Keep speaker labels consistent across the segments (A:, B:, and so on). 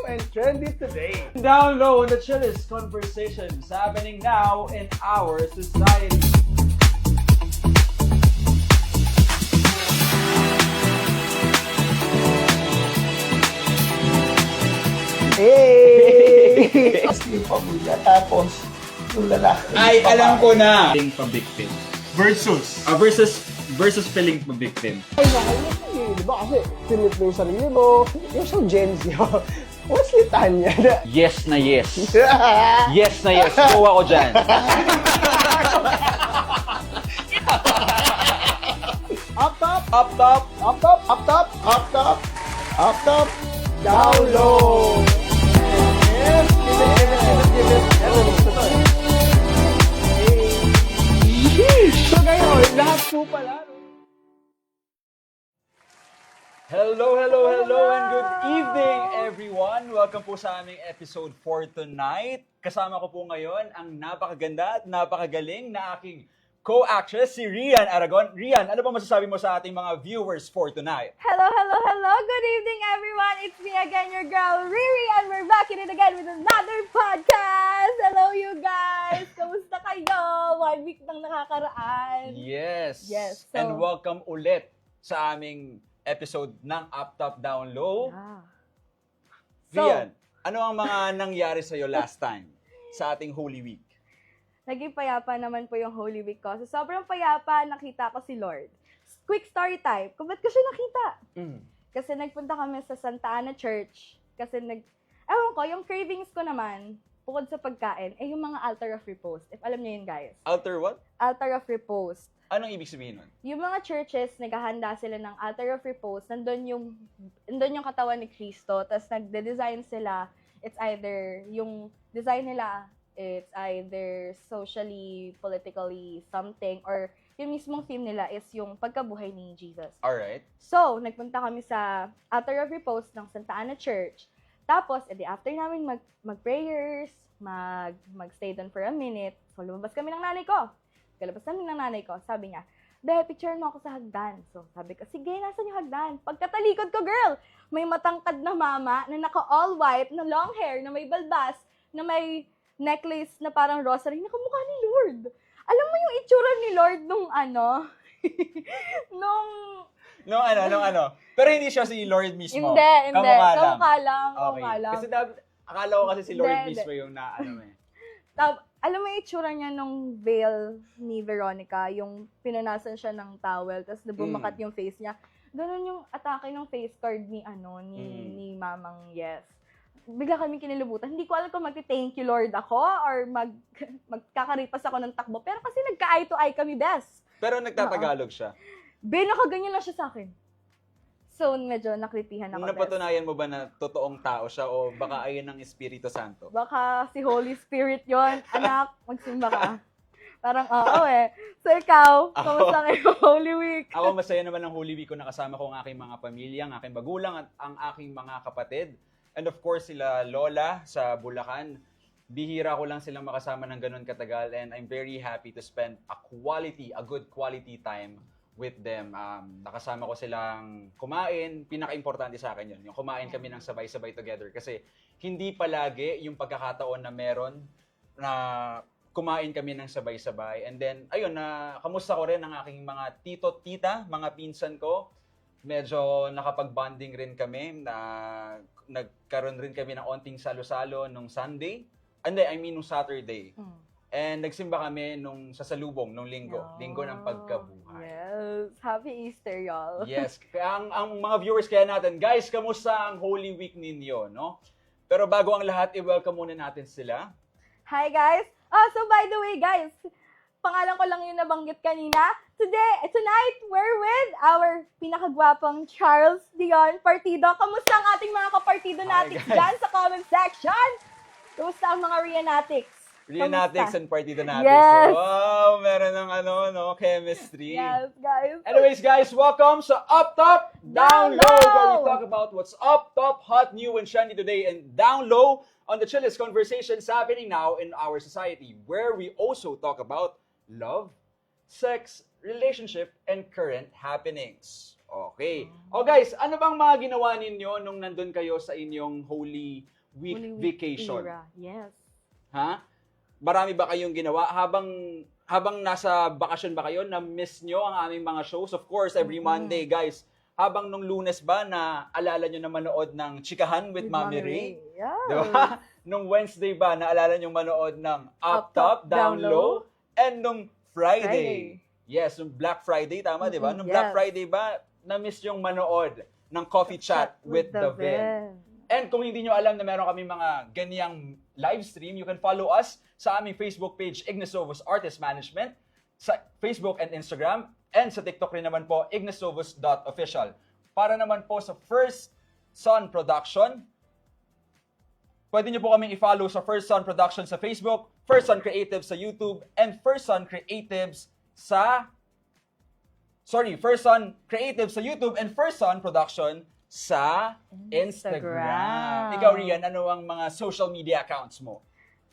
A: and trendy today.
B: Down low on the chillest conversations happening now in our society.
A: Hey! Yung pamilya, tapos yung lalaki.
B: Ay, alam ko na! Feeling pa-victim.
A: Versus.
B: Versus feeling pa-victim.
A: Ay, nakakaya di ba? Kasi sinip mo yung sarili mo. Yung sa Gen Z, what's litanya na?
B: Yes na yes. Yes na yes. Go ako dyan.
A: Up top,
B: Up top.
A: up top, up top, up top, up top, down low. Yes, give it. So ngayon, lahat po pala.
B: Hello, and good evening, everyone. Welcome po sa aming episode for tonight. Kasama ko po ngayon ang napakaganda at napakagaling na aking co-actress, si Rian Aragon. Rian, ano ba masasabi mo sa ating mga viewers for tonight?
C: Hello! Good evening, everyone! It's me again, your girl, Riri, and we're back at it again with another podcast! Hello, you guys! Kamusta kayo? 1 week nang nakakaraan.
B: Yes.
C: Yes, so-
B: And welcome ulit sa aming episode ng Up Top Down Low.
C: So,
B: Rian, ano ang mga nangyari sa'yo last time sa ating Holy Week?
C: naging payapa naman po yung Holy Week ko. So, sobrang payapa, nakita ko si Lord. Quick story time. Kung ba't ko siya nakita? Kasi nagpunta kami sa Santa Ana Church. Kasi ewan ko, yung cravings ko naman, bukod sa pagkain, yung mga altar of repose. If alam niyo yun, guys.
B: Altar what?
C: Altar of repose.
B: Anong ibig sabihin nun?
C: Yung mga churches, naghahanda sila ng altar of repose, nandun yung katawan ni Kristo, tapos nagde-design sila, it's either, yung design nila, it's either socially, politically something, or yung mismong theme nila is yung pagkabuhay ni Jesus.
B: Alright.
C: So, nagpunta kami sa altar of repose ng Santa Ana Church. Tapos, after namin mag-prayers, mag-stay doon for a minute, so lumabas kami ng nanay ko. Kalabas namin ng nanay ko, sabi niya, "Be, picture mo ako sa hagdan." So, sabi ko, "Sige, nasan yung hagdan?" Pagkatalikod ko, girl, may matangkad na mama na naka-all white, na long hair, na may balbas, na may necklace na parang rosary, nakamukha ni Lord. Alam mo yung itsura ni Lord nung
B: Nung ano? Pero hindi siya si Lord mismo.
C: Hindi.
B: Kamukha lang.
C: Kamukha lang.
B: Kasi akala ko kasi si Lord
C: Hindi.
B: mismo yung
C: Alam mo yung itsura niya nung veil ni Veronica, yung pinunasan siya ng towel, tapos nabumakat yung face niya. Ganun yung atake ng face card ni ni Mamang Yes. Bigla kami kinilubutan. Hindi ko alam kung magti-thank you Lord ako or magkakaripas ako ng takbo. Pero kasi nagka-eye to eye kami, best.
B: Pero nagtatagalog siya.
C: Nakaganyan lang siya sa akin. So, medyo nakripihan ako, best.
B: Napatunayan mo ba na totoong tao siya o baka ayon ng Espiritu Santo?
C: Baka si Holy Spirit yon. Anak, magsimba ka. Parang, oo eh. So, ikaw, kamusta kayo Holy Week?
B: Ako masaya naman ng Holy Week ko, nakasama ko ang aking mga pamilya, ang aking magulang at ang aking mga kapatid. And of course, sila Lola sa Bulacan. Bihira ko lang silang makasama ng ganun katagal and I'm very happy to spend a good quality time with them. Nakasama ko silang kumain. Pinaka-importante sa akin yun. Yung kumain kami ng sabay-sabay together. Kasi hindi palagi yung pagkakataon na meron na kumain kami ng sabay-sabay. And then, ayun, kamusta ko rin ang aking mga tito-tita, mga pinsan ko. Medyo nakapag-bonding rin kami. Nagkaroon rin kami ng onting salo-salo nung Sunday. Nung Saturday. And nagsimba kami nung sasalubong nung linggo ng pagkabuhay.
C: Yes. Happy Easter, y'all.
B: Yes. Ang mga viewers kaya natin, guys, kamusta ang Holy Week ninyo, no? Pero bago ang lahat, i-welcome muna natin sila.
C: Hi, guys. So by the way, guys, pangalan ko lang yung nabanggit kanina. Tonight, we're with our pinakagwapang Charles Dion Partido. Kamusta ang ating mga kapartido natin dyan sa comment section? Kamusta ang mga Rianatics?
B: Rianatics and Partidonatics.
C: Yes.
B: Wow, meron ng chemistry.
C: Yes, guys.
B: Anyways, guys, welcome sa Up Top, Down Low, where we talk about what's up top, hot, new, and shiny today, and down low on the chillest conversations happening now in our society, where we also talk about love, sex, relationship, and current happenings. Okay. O guys, ano bang mga ginawa ninyo nung nandun kayo sa inyong Holy Week
C: Holy Week
B: vacation?
C: era. Yes.
B: Ha? Marami ba kayong ginawa? Habang nasa bakasyon ba kayo, na-miss nyo ang aming mga shows? Of course, every Monday, guys. Habang nung Lunes ba, na alala nyo na manood ng Chikahan with Mami Ray?
C: Yes.
B: Diba? Nung Wednesday ba, naalala nyo manood ng Up Top, Down Low? And nung Friday. Yes, nung Black Friday, tama, di ba? Nung Black
C: Yes.
B: Friday ba, na-miss yung manood ng Coffee Chat with the Ven. And kung hindi nyo alam na meron kami mga ganyang live stream, you can follow us sa aming Facebook page, Ignisovos Artist Management, sa Facebook and Instagram, and sa TikTok rin naman po, ignisovos.official. Para naman po sa First Son Production, pwede nyo po kaming i-follow sa First Son Production sa Facebook, First Son Creatives sa YouTube, and First Son Creatives sa YouTube and First Son Production sa Instagram. Ikaw, Rian, ano ang mga social media accounts mo?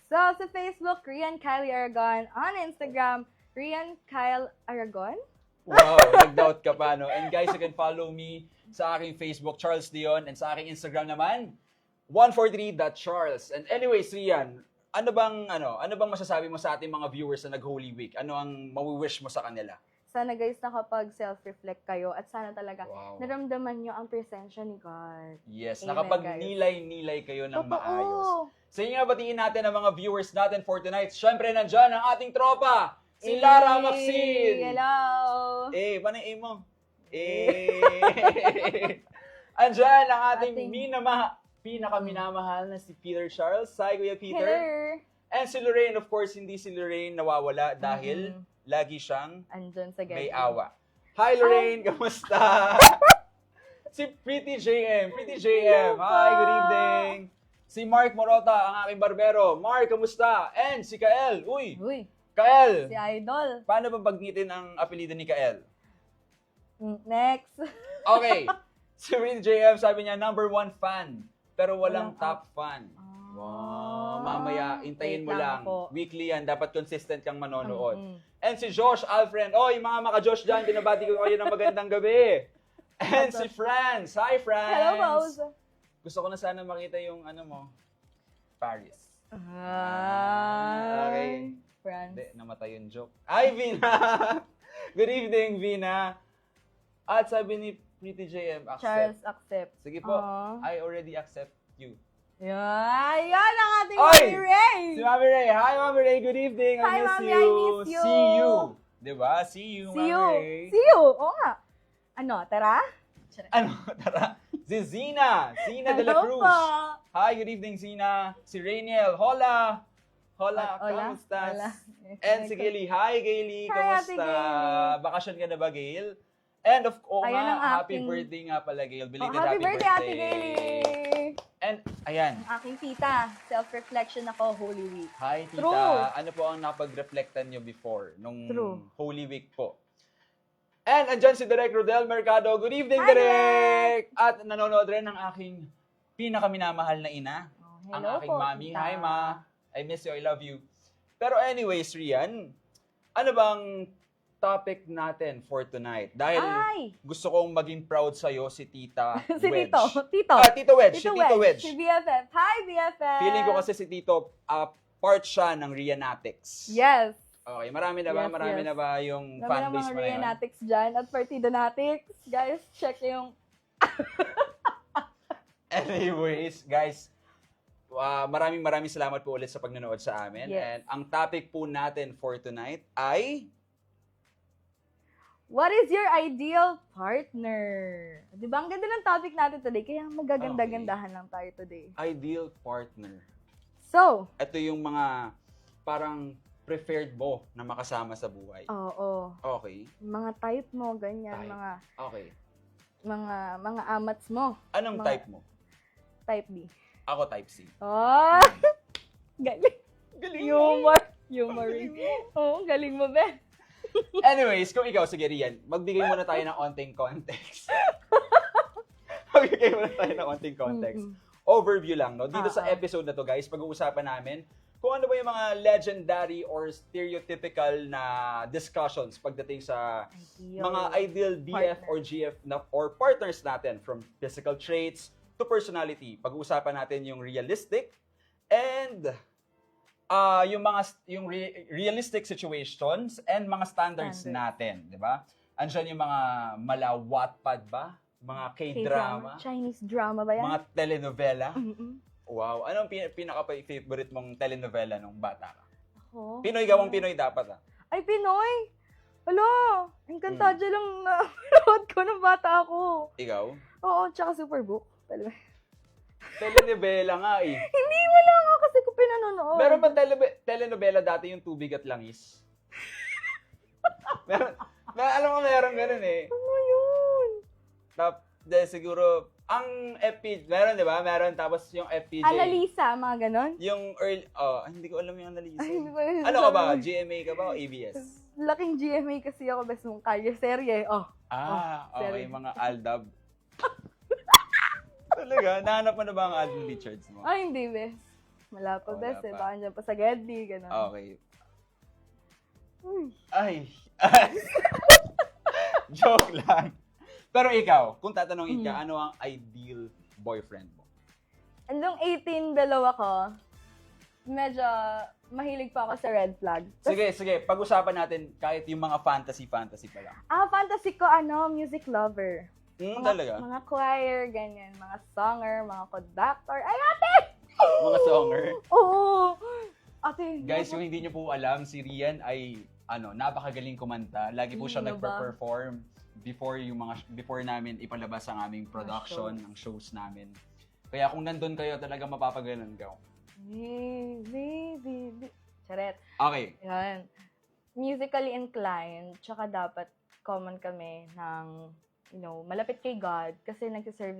C: So, sa Facebook, Rian Kyle Aragon. On Instagram, Rian Kyle Aragon.
B: Wow, nag-doubt ka pa, no? And guys, you can follow me sa aking Facebook, Charles Dion, and sa aking Instagram naman, 143.charles. And anyways, Rian, ano bang masasabi mo sa ating mga viewers na nag-Holy Week? Ano ang mawi-wish mo sa kanila?
C: Sana guys, nakapag self-reflect kayo at sana talaga
B: Wow.
C: naramdaman nyo ang presensya ni God.
B: Yes,
C: Amen,
B: nakapag-nilay-nilay kayo ng
C: Totoo.
B: maayos. Sa inyo nga, batiin natin ang mga viewers natin for tonight. Siyempre, nandyan ang ating tropa, si Lara Maxine.
C: Hello!
B: Paano yung mo? Andyan ang ating pinakaminamahal na si Peter Charles. Hi, Kuya Peter.
C: Hello!
B: And si Lorraine, of course, hindi si Lorraine nawawala dahil lagi siyang
C: Andun sa
B: may
C: guys.
B: awa. Hi, Lorraine! Kamusta? Si Pretty JM. Pretty JM. Hi, good evening. Si Mark Morota, ang aking barbero. Mark, kamusta? And si Kael. Uy, Kael!
C: Si Idol.
B: Paano ba bagnitin ang apelido ni Kael?
C: Next.
B: Okay. Si Pretty JM, sabi niya, #1 fan. Pero walang top fan. Wow. Mamaya, intayin mo
C: Wait
B: lang.
C: lang po.
B: Weekly yan. Dapat consistent kang manonood. And si Josh Alfred. Oy, mga maka-Josh dyan, binabati ko kayo ng magandang gabi. And si Franz. Hi, Franz.
C: Hello, Rose.
B: Gusto ko na sana makita yung Paris.
C: Hi.
B: Okay.
C: Friends.
B: Hindi, namatay yung joke. Hi, Vina! Good evening, Vina. At sabi ni Pretty JM,
C: Charles,
B: accept.
C: accept.
B: Sige po,
C: Aww.
B: I already accept you.
C: Yan ang ating
B: Oy!
C: Mami Ray.
B: Si Mami Ray. Hi, Mami Ray. Good evening.
C: Hi,
B: I miss
C: Mami.
B: you.
C: I miss you.
B: See you. Diba? See you,
C: See
B: Mami
C: you.
B: Ray.
C: See you. Oo nga. Ano, tara?
B: Tara. Si Zina. Zina de la
C: Hello
B: Cruz.
C: po.
B: Hi, good evening, Zina. Si Rainiel. Hola.
C: Hola.
B: Kamustas?
C: Hola.
B: And si Gaily. Hi, Gaily.
C: Hi,
B: Kamusta?
C: Ate Gaily.
B: Bakasyon ka na ba, Gail? And of course,
C: Ayan ang
B: happy
C: aking-
B: birthday nga pala, Gail. Belated
C: Happy birthday, Ate Gaily.
B: And, ayan.
C: Ang aking tita, self-reflection ako, Holy Week.
B: Hi, tita.
C: True.
B: Ano po ang nakapag-reflectan nyo before nung
C: True.
B: Holy Week po? And andyan si Direk Rodel Mercado. Good evening,
C: Hi,
B: Direk! At nanonood rin ng aking pinakaminamahal na ina, ang
C: Hello
B: aking
C: po,
B: mami.
C: tita.
B: Hi, ma. I miss you. I love you. Pero anyways, Rian, ano bang topic natin for tonight? Dahil
C: Ay!
B: gusto kong maging proud sa'yo si Tita
C: Si
B: Wedge.
C: Tito.
B: Tito Wedge. Si Tito Wedge.
C: Si BFF. Hi, BFF.
B: Feeling ko kasi si Tito, part siya ng Rianatics.
C: Yes.
B: Okay, marami na ba?
C: Yes,
B: marami
C: yes.
B: na ba yung
C: Kami ng
B: fanbase
C: mga
B: mo na yun?
C: Rianatics dyan at Partidonatics. Guys, check yung...
B: Anyways, guys, maraming salamat po ulit sa pagnanood sa amin.
C: Yes.
B: And ang topic po natin for tonight ay...
C: What is your ideal partner? Di ba? Ang ganda ng topic natin today, kaya magaganda-gandahan lang tayo today.
B: Ideal partner.
C: So,
B: Ito yung mga parang preferred mo na makasama sa buhay.
C: oo.
B: Okay.
C: Mga type mo, ganyan.
B: Type. Okay.
C: Mga amats mo.
B: Anong
C: Mga-
B: type mo?
C: Type B.
B: Ako type C.
C: Oh! Galing.
B: Galing
C: Humoring. Oo, galing mo, be.
B: Anyways, kung ikaw, sige Rian, magbigay muna tayo ng onting context. Magbigay muna tayo ng onting context. Overview lang, no? Dito sa episode na to, guys, pag-uusapan namin kung ano ba yung mga legendary or stereotypical na discussions pagdating sa mga ideal BF
C: Partner.
B: or GF or partners natin, from physical traits to personality. Pag-uusapan natin yung realistic and realistic situations and mga standards natin, di ba? Andyan yung mga mala-Wattpad ba? Mga K-drama?
C: Chinese drama ba yan?
B: Mga telenovela?
C: Mm-mm.
B: Wow. Anong pinaka-favorite mong telenovela nung bata ka?
C: Ako?
B: Pinoy gawang Pinoy dapat
C: Ay, Pinoy! Alo! Encantadia lang na pinanood ko nung bata ako.
B: Ikaw?
C: Oo, tsaka Superbook.
B: Telenovela nga eh.
C: Hindi, wala nga kasi ko pinanonood.
B: Meron ba telenovela dati yung Tubig at Langis? Alam mo, meron ganun eh.
C: Ano yun?
B: Siguro, ang FPJ, meron di ba? Meron, tapos yung FPJ.
C: Annalisa, mga ganon?
B: Yung early, hindi ko alam yung Annalisa.
C: Ay, hindi ko alam.
B: Ano ka ba? GMA ka ba o ABS?
C: Laking GMA kasi ako, best mong kalye serye. Oh.
B: Okay, mga Aldab. Talaga? Nahanap mo na ba ang Aldab Richards mo?
C: Ay, hindi, best. Wala pa,
B: Wala
C: best eh.
B: pa.
C: Baka dyan pa sa Gedli, ganon.
B: Okay.
C: Uy.
B: Ay. Joke lang. Pero ikaw, kung tatanungin ka, ano ang ideal boyfriend mo?
C: Andong 18 below ako, medyo mahilig pa ako sa red flag.
B: Sige. Pag-usapan natin kahit yung mga fantasy pa lang.
C: Fantasy ko, music lover.
B: Talaga?
C: Mga choir, ganyan. Mga songer, mga conductor. Ay, ate!
B: Mga songer?
C: Oo! Ate,
B: Guys, yung hindi nyo po alam, si Rian ay napakagaling kumanta. Lagi po siya
C: Sino ba?
B: nagpe-perform before namin ipalabas ang aming production ng shows namin. Kaya kung nandun kayo, talaga mapapagalan ka.
C: Baby. Charet.
B: Okay.
C: Yan. Musically inclined, tsaka dapat common kami ng, malapit kay God kasi nagsiserve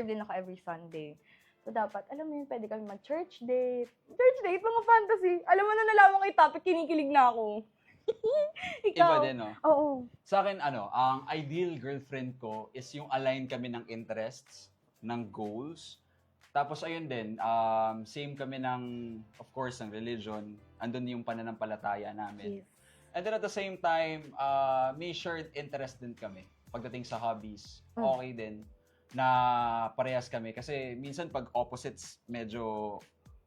C: din ako every Sunday. So, dapat, alam mo yun, pwede kami mag-church date. Church date, mga fantasy. Alam mo na nalaman kay topic, kinikilig na ako.
B: Iba
C: Ikaw?
B: din, no?
C: Oo.
B: Sa akin, ang ideal girlfriend ko is yung align kami ng interests, ng goals. Tapos, ayun din, same kami ng, of course, ng religion. Andun yung pananampalataya namin.
C: Yes.
B: And then at the same time, may shared interest din kami. Pagdating sa hobbies, okay din na parehas kami. Kasi minsan pag opposites, medyo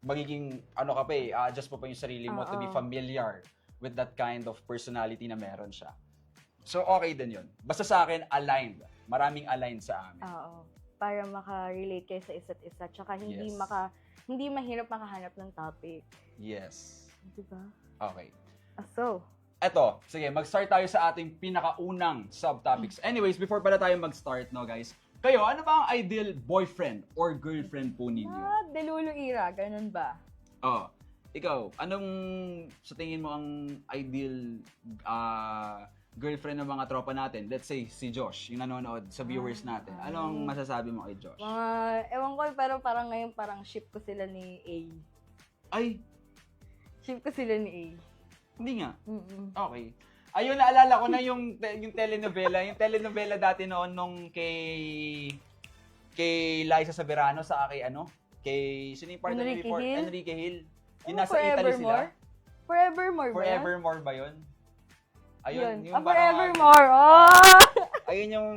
B: magiging, adjust mo pa yung sarili mo to be familiar with that kind of personality na meron siya. So, okay din yun. Basta sa akin, aligned. Maraming aligned sa amin.
C: Oo. Para maka-relate kayo sa isa't isa. Tsaka hindi
B: Yes.
C: hindi mahirap makahanap ng topic.
B: Yes.
C: Diba?
B: Okay.
C: So,
B: Eto, sige, mag-start tayo sa ating pinakaunang subtopics. Anyways, before pala tayo mag-start, no guys, kayo, ano ba ang ideal boyfriend or girlfriend po ninyo?
C: Delulu Ira, ganun ba?
B: Ikaw, anong sa tingin mo ang ideal girlfriend ng mga tropa natin? Let's say, si Josh, yung nanonood sa viewers natin. Anong masasabi mo kay Josh?
C: Ewan ko, pero parang ngayon parang ship ko sila ni A.
B: Ay,
C: Ship ko sila ni A.
B: hindi nga.
C: Mm-mm.
B: Okay. Ayun, naalala ko na yung telenovela. Yung telenovela dati noon nung kay Liza Soberano sa sino yung partner niya before?
C: Hill?
B: Enrique Hill. Yung nasa Italy sila.
C: Forevermore ba?
B: Forevermore ba yun? Ayun, yung
C: Forevermore.
B: Ayun yung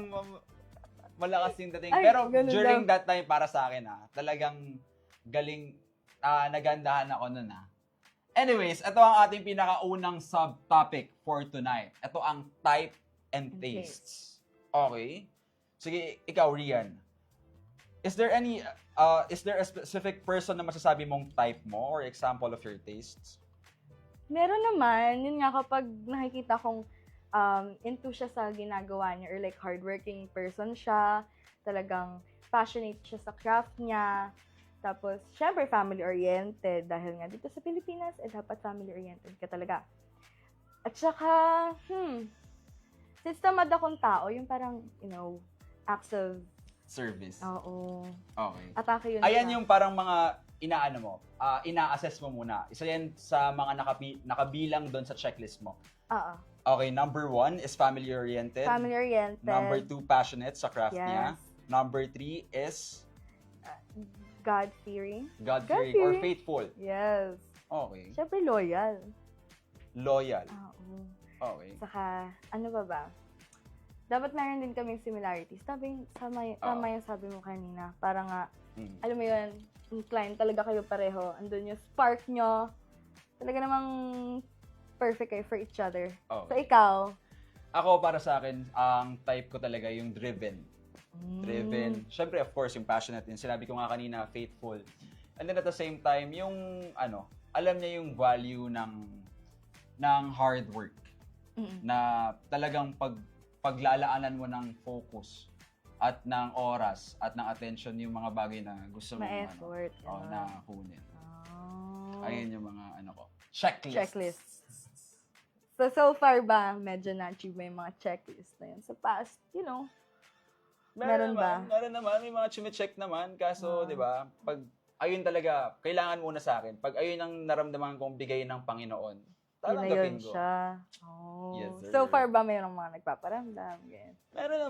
B: malakas yung dating.
C: Ay,
B: Pero
C: ganun
B: during
C: daw.
B: that time, para sa akin talagang galing, nagandahan ako nun Anyways, ito ang ating pinakaunang subtopic for tonight. Ito ang type and tastes. Okay? Sige, ikaw, Rian. Is there a specific person na masasabi mong type mo or example of your tastes?
C: Meron naman. Yun nga, kapag nakikita kong into siya sa ginagawa niya or like hardworking person siya, talagang passionate siya sa craft niya, tapos, syempre, family-oriented. Dahil nga dito sa Pilipinas, dapat family-oriented ka talaga. At saka, since tamad akong tao, yung parang, acts of
B: Service.
C: Oo.
B: Okay.
C: Atake yun.
B: Ayan yung parang mga ina-assess mo muna. Isa yan sa mga nakabilang doon sa checklist mo.
C: Oo.
B: Okay, number 1 is family-oriented.
C: Family-oriented.
B: Number 2, passionate sa craft niya.
C: Yes.
B: Number 3 is
C: God-fearing.
B: God-fearing or
C: God-fearing.
B: faithful.
C: Yes.
B: Okay.
C: Siyempre, loyal.
B: Loyal.
C: Oo.
B: Okay.
C: Saka, ano ba? Dapat meron din kaming similarities. Tama yung sabi mo kanina. Para nga, alam mo yun, inclined talaga kayo pareho. Andun yung spark nyo. Talaga namang perfect kayo for each other.
B: Okay.
C: So, ikaw?
B: Ako, para sa akin, ang type ko talaga yung driven. Driven. Siyempre, of course, yung passionate din. Sinabi ko nga kanina, faithful. And then at the same time, yung, alam niya yung value ng hard work. Na talagang paglalaanan mo ng focus at ng oras at ng attention yung mga bagay na gusto mo
C: Ma-effort.
B: na kunin.
C: Oh.
B: Ayun yung mga checklist.
C: So far ba, medyo na-achieve mo yung mga checklist na yun? Sa past, meron ba?
B: Meron naman, may mga chine-check naman. Kaso, di ba, pag ayun talaga, kailangan muna sa akin. Pag ayun ang naramdaman kong bigay ng Panginoon, tatanggapin ko.
C: Siya. Oh.
B: Yes, sir.
C: So far ba, mayroong mga nagpaparamdam? Ganyan.
B: Meron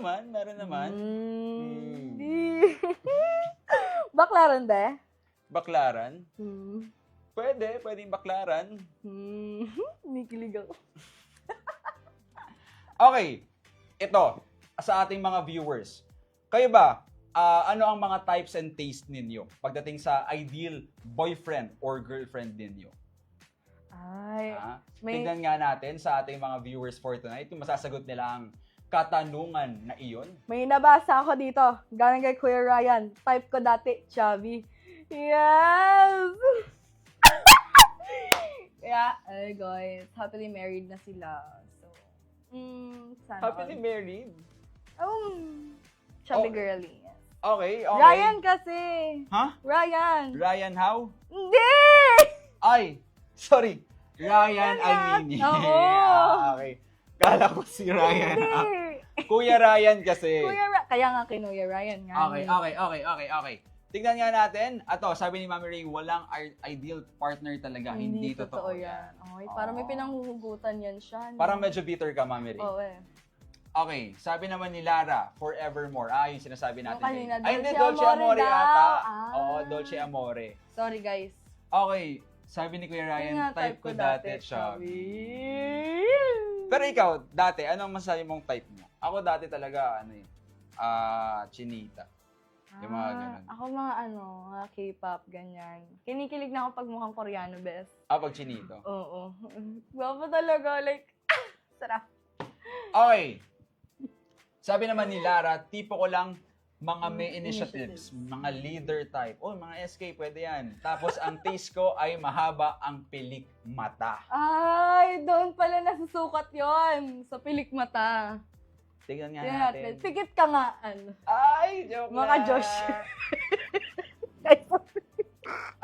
B: naman.
C: Baklaran ba?
B: Baklaran? Pwedeng baklaran.
C: Nikilig ako.
B: Okay, ito, sa ating mga viewers. Kayo ba, ano ang mga types and taste ninyo pagdating sa ideal boyfriend or girlfriend ninyo?
C: Ay,
B: Tignan nga natin sa ating mga viewers for tonight kung masasagot nila ang katanungan na iyon.
C: may nabasa ako dito. Galing kay Kuya Ryan. Type ko dati, chubby. Yes! Yeah, guys, happily married na sila. So, sana
B: Happily married?
C: Chubby
B: Oh.
C: girly. Yes.
B: Okay.
C: Ryan kasi.
B: Ha?
C: Ryan.
B: Ryan how?
C: Hindi!
B: Ay, sorry. Ryan Almini.
C: Oo.
B: Okay. Kala ko si Ryan.
C: Hindi.
B: Kuya Ryan kasi.
C: Kaya nga kinuya Ryan nga.
B: Okay. Tingnan nga natin. Ato, sabi ni Mami Ray, walang ideal partner talaga. Hindi totoo yan.
C: Okay, parang may pinanghuhugutan yan siya. No?
B: Parang medyo bitter ka, Mami Ray.
C: Oo
B: Okay, sabi naman ni Lara, forevermore. Yung sinasabi natin.
C: Kanina,
B: Ay, hindi,
C: Dolce
B: Dolce
C: Amore
B: Amore
C: daw.
B: ata. Oo, Dolce Amore.
C: Sorry, guys.
B: Okay, sabi ni Kuya
C: Yun
B: Ryan,
C: nga,
B: type ko dati, chubby. Pero
C: Pero
B: ikaw, dati, anong masasabi mong type mo? Ako dati talaga, chinita. Yung mga ganun.
C: Ako mga mga K-pop, ganyan. Kinikilig na ako pag mukhang Koreano, best.
B: Pag chinito.
C: Oo. Guwapo talaga, like, sarap.
B: Okay. Sabi naman ni Lara, tipo ko lang mga may initiatives, mga leader type. Mga SK, pwede yan. Tapos ang taste ko ay mahaba ang pilik mata.
C: Ay, doon pala nasusukat yon sa pilik mata.
B: Tingnan nga
C: Tingnan
B: natin.
C: natin. Pikit ka nga,
B: Ay, joke
C: Mga
B: lang.
C: Josh.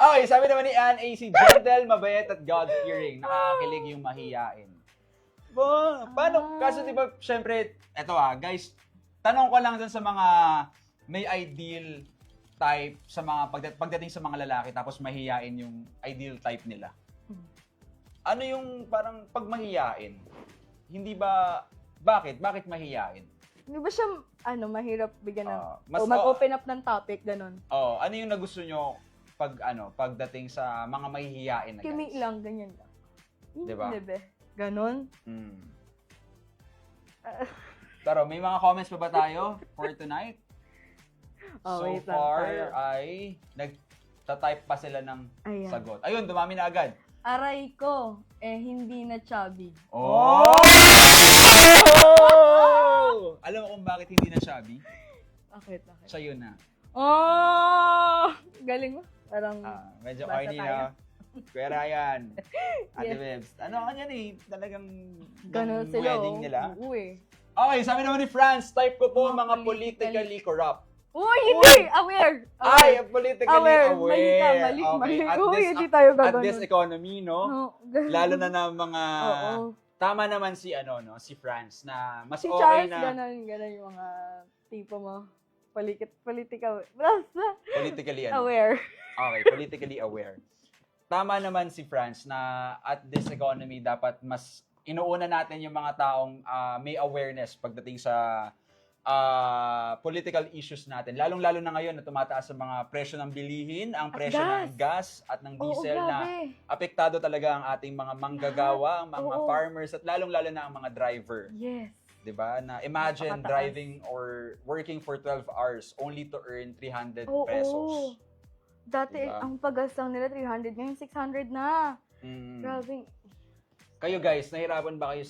B: Okay, sabi naman ni Ann AC, gentle, mabait at God-fearing. Nakakakilig yung mahiyain. Paano? Kasi di ba, syempre, eto guys, tanong ko lang dun sa mga may ideal type sa mga pagdating sa mga lalaki tapos mahiyain yung ideal type nila. Ano yung parang pag mahiyain? Hindi ba, bakit? Bakit mahiyain?
C: Di ba siya, mahirap bigyan ng,
B: mas-
C: mag-open up ng topic, ganun.
B: Ano yung nagusto nyo pagdating sa mga mahihiyain na guys?
C: Kimi lang, ganyan lang.
B: Diba?
C: Diba? Ganon?
B: Pero may mga comments pa ba tayo for tonight? So
C: wait lang
B: far
C: tayo.
B: ay nagta-type pa sila ng
C: Ayan.
B: sagot. Ayun, dumami na agad.
C: Aray ko, hindi na chubby.
B: Oh! Alam mo kung bakit hindi na chubby?
C: Bakit?
B: Siya yun na.
C: Galing mo. Parang,
B: Medyo
C: basa
B: corny
C: tayo.
B: na. Kuya Ryan, Ate
C: Yes.
B: Bebs. Kanyan talagang
C: ganon
B: ng
C: sila.
B: wedding nila.
C: Uy.
B: Okay, sabi naman ni France, type ko po
C: Mga
B: mga politically corrupt.
C: Uy, hindi! Aware!
B: Ay, politically aware.
C: Mali ka, mali.
B: Okay, at
C: Uy,
B: this,
C: hindi tayo
B: at
C: gaganon.
B: this economy, no? Lalo na ng mga...
C: Oo.
B: Tama naman si si France na mas
C: Si
B: okay
C: Charles,
B: na
C: ganon yung mga tipo mo. Political. Basta.
B: politically
C: Aware.
B: Okay, politically aware. Tama naman si France na at this economy dapat mas inuuna natin yung mga taong may awareness pagdating sa political issues natin. Lalong-lalo na ngayon na tumataas ang mga presyo ng bilihin, ang
C: At
B: presyo ng gas at ng diesel na
C: grabe.
B: apektado talaga ang ating mga manggagawa, ang mga
C: Oo.
B: farmers at lalong-lalo na ang mga driver.
C: Yes.
B: 'Di ba? Na imagine
C: Napakataas.
B: driving or working for 12 hours only to earn 300
C: Oo.
B: pesos.
C: Dati,
B: Diba?
C: ang pagasang nila 300, ngayon 600 na.
B: Mm.
C: Grabe.
B: Kayo guys, nahihirapan ba kayo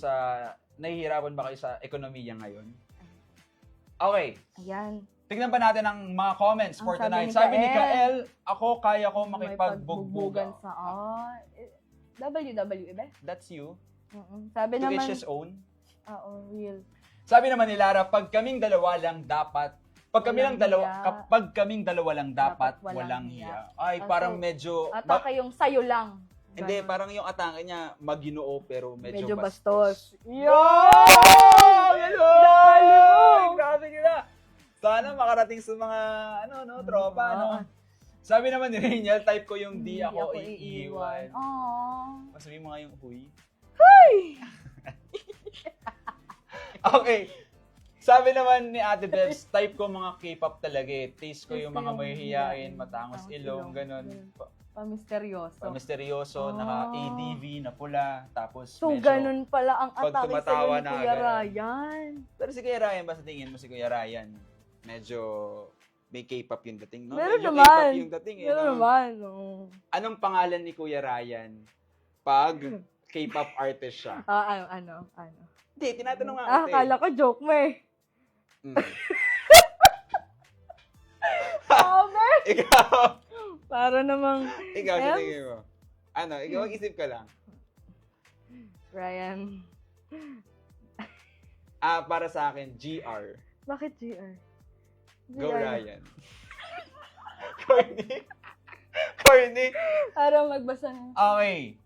B: sa ekonomiya ngayon? Okay,
C: Ayan.
B: tignan pa natin ang mga comments
C: Ang
B: for
C: sabi
B: tonight.
C: ni
B: Sabi ni
C: Kael,
B: Kael, ako kaya ko
C: May
B: makipagbugbugan.
C: pagbugbugan sa, WWE ba?
B: That's you.
C: Sabi
B: To
C: naman,
B: each his own.
C: oo, real.
B: Sabi naman ni Lara, pag kaming dalawa lang dapat
C: Walang hiya.
B: kapag kaming dalawa lang dapat
C: Dapat walang
B: walang
C: hiya.
B: hiya. Ay,
C: Ah,
B: parang
C: so,
B: medyo
C: Atake yung sayo lang.
B: hindi,
C: Ganon.
B: parang yung atake niya maginoo pero medyo
C: Medyo
B: bastos.
C: bastos. Yo!
B: Hello!
C: Dali mo!
B: Grabe nila. Sana makarating sa mga tropa, Sabi naman ni Rainiel, type ko yung di ako iiwan.
C: Aww.
B: Sabihin mo nga yung huy.
C: Ay!
B: Okay. Sabi naman ni Ate Bebs, type ko mga K-pop talaga eh. Taste ko yung mga mahihiyain, matangos ilong, ganun.
C: Pamisteryoso.
B: Misteryoso,
C: Oh.
B: naka-ADV na pula, tapos
C: So,
B: medyo...
C: ganun pala ang
B: pag
C: atake
B: tumatawa
C: sa'yo ni
B: na,
C: Kuya
B: ganun.
C: Ryan.
B: Pero si Kuya Ryan, ba sa tingin mo si Kuya Ryan, medyo may K-pop yung dating, no?
C: Meron
B: Medyo
C: naman.
B: K-pop yung dating, eh,
C: Meron
B: no?
C: naman. Oo.
B: Anong pangalan ni Kuya Ryan pag K-pop artist siya?
C: Ano?
B: Hindi, tinatanong nga kita eh.
C: Akala ko joke mo eh.
B: Mm.
C: Over!
B: Ikaw,
C: Para namang,
B: sa tingin mo. Ano, ikaw mag-isip ka lang.
C: Ryan.
B: Para sa akin, GR.
C: Bakit GR?
B: Go Ryan. Corny.
C: Para magbasa na.
B: Okay.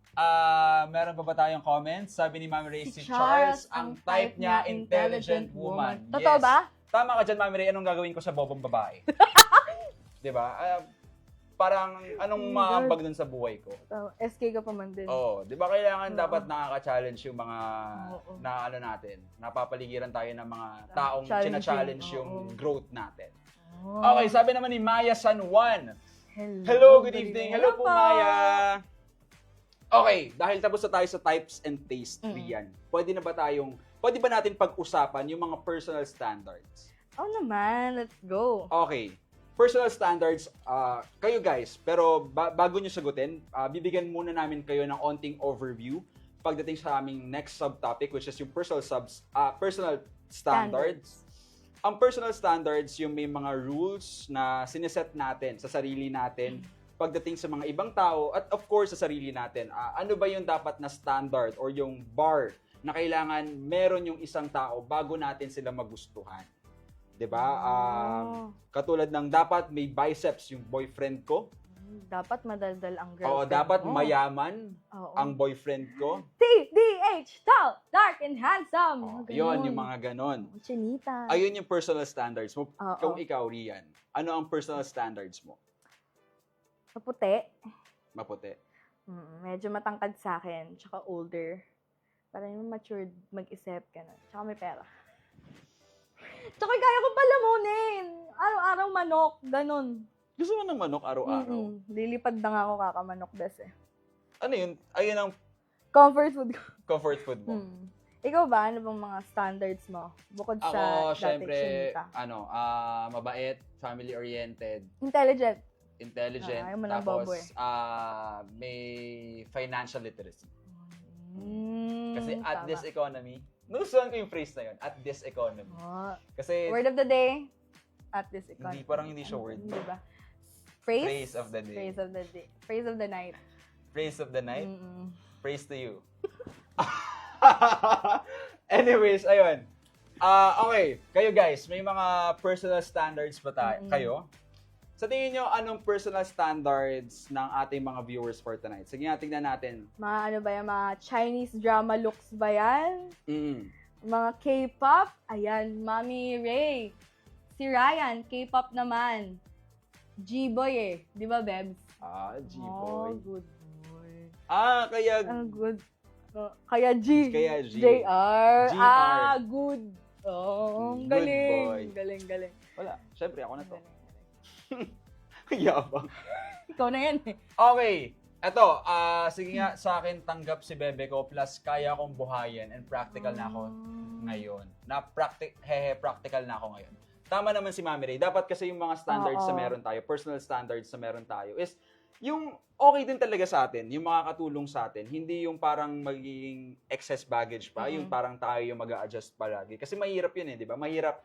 B: Meron pa ba tayong comments? Sabi ni Mami Ray, si Charles, ang type niya, intelligent woman.
C: Totoo
B: Yes.
C: ba?
B: Tama ka dyan, Mami Ray. Anong gagawin ko sa bobong babae? Diba? Parang, anong maambag dun sa buhay ko?
C: SK ka pa man din.
B: Oo. Di ba kailangan
C: Oo.
B: dapat nakaka-challenge yung mga
C: Oo.
B: natin. Napapaligiran tayo ng mga taong
C: Challenging.
B: china-challenge yung
C: Oo.
B: growth natin.
C: Oh.
B: Okay, sabi naman ni Maya San Juan.
C: Hello,
B: Good evening. Hello po, Maya. Okay, dahil tapos na tayo sa types and taste, Rian, pwede ba natin pag-usapan yung mga personal standards?
C: Oh naman, let's go.
B: Okay, personal standards, kayo guys, pero bago nyo sagutin, bibigyan muna namin kayo ng onting overview pagdating sa aming next subtopic, which is yung personal standards. Ang personal standards, yung may mga rules na sineset natin sa sarili natin pagdating sa mga ibang tao at of course sa sarili natin. Ano ba yung dapat na standard or yung bar na kailangan meron yung isang tao bago natin sila magustuhan? 'Di ba? Katulad ng dapat may biceps yung boyfriend ko.
C: Dapat madaldal ang
B: Oo,
C: girlfriend
B: dapat
C: mo.
B: mayaman
C: Oo.
B: ang boyfriend ko.
C: TDH, tall, dark, and handsome.
B: Yun, yung mga ganon.
C: Chinita.
B: Ayun yung personal standards mo.
C: Oo.
B: Kung ikaw, Rian, ano ang personal standards mo?
C: Maputi.
B: Maputi.
C: Medyo matangkad sa akin. Tsaka older. Para yung matured mag-isip ka na. Tsaka may pera. Tsaka kaya ko palamunin. Araw-araw manok. Ganon.
B: Gusto mo ng manok araw-araw?
C: Lilipad na nga ako kakamanok des eh.
B: Ano yun? Ayun ang
C: Comfort food ko.
B: comfort food mo.
C: Ikaw ba? Ano bang mga standards mo? Bukod
B: Ako,
C: sa dati
B: syempre,
C: chinita.
B: mabait, family-oriented,
C: Intelligent.
B: intelligent,
C: ayaw mo ng
B: tapos
C: bobo
B: may financial literacy. Kasi at
C: Tama.
B: this economy, nagustuhan ko yung phrase na yun, at this economy. Kasi,
C: Word of the day, at this economy.
B: parang hindi siya word.
C: Hindi ba? Phrase?
B: Phrase of the day.
C: Phrase of the day. Phrase of the night.
B: Phrase of the night,
C: Mm-mm.
B: praise to you. Anyways, ayun. Okay, kayo guys, may mga personal standards ba kayo? Sa tingin nyo, anong personal standards ng ating mga viewers for tonight? Sige nga, tingnan natin.
C: Mga ano ba yan? Mga Chinese drama looks ba yan?
B: Mm.
C: Mga K-pop? Ayan, Mami Ray. Si Ryan, K-pop naman. G-boy eh. Di ba, Bebs?
B: G-boy.
C: Oh, good boy.
B: Kaya
C: Good. Kaya G.
B: Kaya G.
C: JR.
B: GR.
C: Good. Oh,
B: Good
C: galing.
B: boy.
C: Galing.
B: Wala. Syempre, ako na to.
C: Galing.
B: Yabang.
C: Ikaw na yan eh.
B: Okay. Eto, sige nga, sa akin tanggap si bebe ko plus kaya akong buhayin and practical na ako ngayon. Practical na ako ngayon. Tama naman si Mami Ray. Dapat kasi yung mga standards na meron tayo, personal standards na meron tayo, is yung okay din talaga sa atin, yung makakatulong sa atin. Hindi yung parang magiging excess baggage pa, yung parang tayo yung mag-a-adjust palagi. Kasi mahirap yun eh, di ba? Mahirap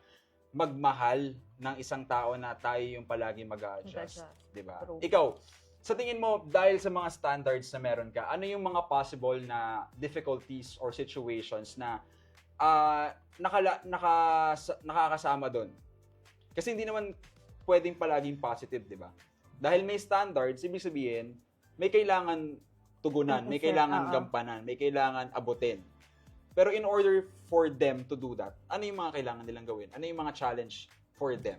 B: magmahal ng isang tao na tayo yung palagi mag-a-adjust. Di ba? Ikaw, sa tingin mo, dahil sa mga standards na meron ka, ano yung mga possible na difficulties or situations na nakakasama doon? Kasi hindi naman pwedeng palaging positive, di ba? Dahil may standards, ibig sabihin, may kailangan tugunan, may kailangan gampanan, may kailangan abutin. Pero in order for them to do that, ano yung mga kailangan nilang gawin? Ano yung mga challenge for them?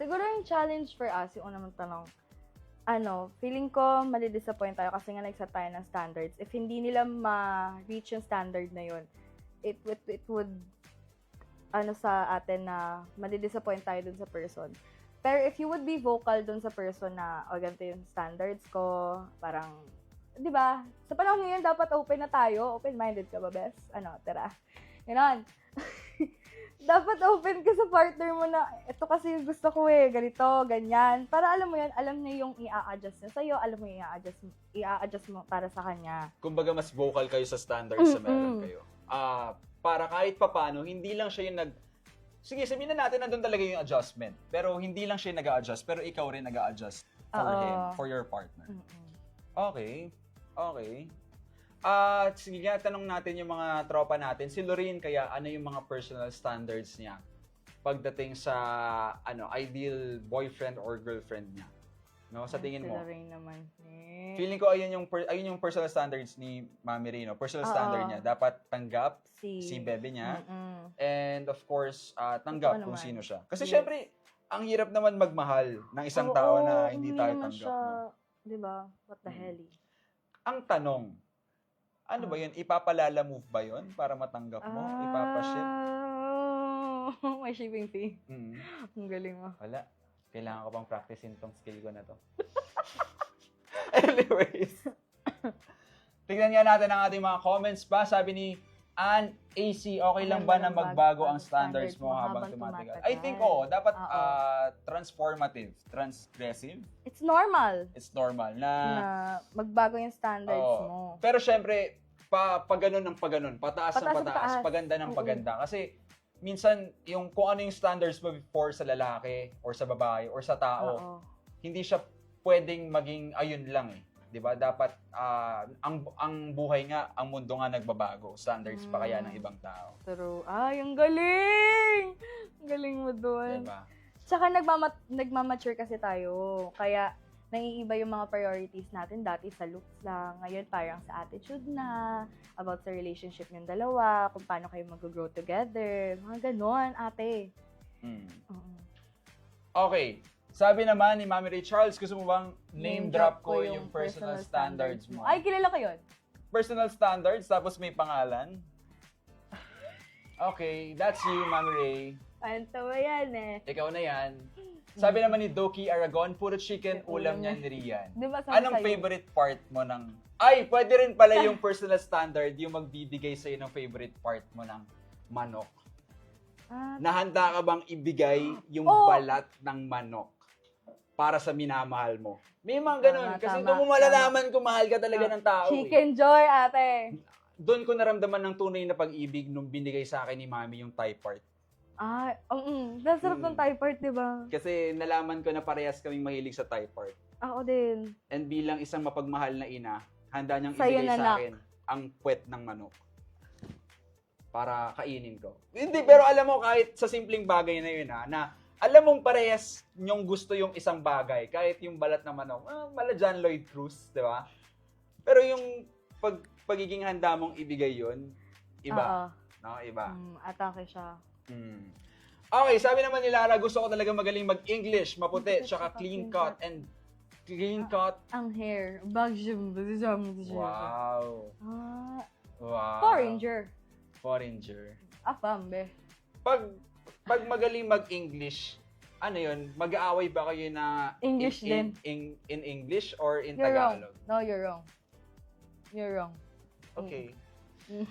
C: Siguro yung challenge for us, yung unang tanong, feeling ko mali-disappoint tayo kasi nga nag-set tayo ng standards. If hindi nila ma-reach yung standard na yun, it would sa atin na mali-disappoint tayo dun sa person. Pero if you would be vocal dun sa person na, ganito yung standards ko, parang, di ba? Sa panahon ngayon, dapat open na tayo. Open-minded ka ba, bes? Tara. Ganon. Dapat open ka sa partner mo na, ito kasi yung gusto ko ganito, ganyan. Para alam mo yun, alam niya yung i-a-adjust niya sa'yo, alam mo yung i-a-adjust mo para sa kanya.
B: Kumbaga, mas vocal kayo sa standards na meron kayo. Para kahit papano, hindi lang siya yung sige, sabihin na natin nandun talaga yung adjustment. Pero hindi lang siya nag-a-adjust, pero ikaw rin nag-a-adjust for him, for your partner. Okay. Sige nga, tanong natin yung mga tropa natin. Si Lorraine, kaya ano yung mga personal standards niya pagdating sa ideal boyfriend or girlfriend niya? No, sa tingin mo?
C: Si Lorraine naman.
B: Feeling ko ayun yung personal standards ni Mami Ray, no? Personal standard niya. Dapat tanggap si bebe niya. And of course, tanggap kung sino siya. Kasi syempre, ang hirap naman magmahal ng isang tao na hindi tayo tanggap.
C: Siya, diba? What the hell?
B: Ang tanong, ano ba yun? Ipapalala move ba yun para matanggap mo? Ipapaship?
C: May shipping fee. Ang galing mo.
B: Wala. Kailangan ko pang practicein tong skill ko na to. Anyways. Tignan nga natin ang ating mga comments pa. Sabi ni Ann AC, okay lang ba na magbago ang standards mo habang tumatagal? I think, dapat transformative, transgressive.
C: It's normal.
B: It's normal na
C: magbago yung standards mo.
B: Pero syempre, pag ganun ng pag ganun, pataas ng pataas, paganda ng paganda. Kasi minsan, kung ano yung standards mo before sa lalaki or sa babae or sa tao, hindi siya pwedeng maging ayun lang eh. 'Di ba? Dapat ang buhay nga, ang mundo nga nagbabago. Standards pa kaya ng ibang tao.
C: True. Ang galing! Ang galing mo doon.
B: Diba?
C: Tsaka nagmamature kasi tayo. Kaya naiiba yung mga priorities natin. Dati sa looks lang. Ngayon parang sa attitude na. About sa relationship yung dalawa. Kung paano kayo mag-grow together. Mga ganon, ate.
B: Okay. Sabi naman ni Mami Ray Charles, gusto mo bang name drop ko yung personal standards mo?
C: Ay, kilala ko yun.
B: Personal standards, tapos may pangalan? Okay, that's you, Mami Ray.
C: Pantawa yan eh.
B: Ikaw na yan. Sabi naman ni Doki Aragon, puro chicken, ulam niya ni Rian.
C: Diba,
B: Anong favorite part mo ng... Ay, pwede rin pala yung personal standard, yung magbibigay sa'yo ng favorite part mo ng manok. Nahanda ka bang ibigay yung balat ng manok para sa minamahal mo? May mga ganun. Kasi kung malalaman kung mahal ka talaga ng tao.
C: Chicken joy, ate.
B: Doon ko naramdaman ng tunay na pag-ibig nung binigay sa akin ni Mami yung Thai part.
C: Nasarap ng Thai part, diba?
B: Kasi nalaman ko na parehas kaming mahilig sa Thai part.
C: Ako din.
B: And bilang isang mapagmahal na ina, handa niyang
C: Sa'yo
B: ibigay
C: na,
B: sa akin ang puwet ng manok para kainin ko. Hindi, pero alam mo, kahit sa simpleng bagay na yun na alam mong parehas nyong gusto yung isang bagay, kahit yung balat ng manok, mala John Lloyd Cruz, di ba? Pero yung pagiging handa mong ibigay yun, iba. No, iba.
C: Atake siya.
B: Okay, sabi naman ni Lara, gusto ko talaga magaling mag-English, maputi, tsaka clean cut.
C: Ang hair. Wow.
B: Wow.
C: Foreigner. Afam, be.
B: Pag magaling mag-English, ano yun? Mag-aaway ba kayo na
C: English din.
B: In English or in
C: You're wrong.
B: Tagalog?
C: No, you're wrong. You're wrong.
B: Okay.
C: Mm.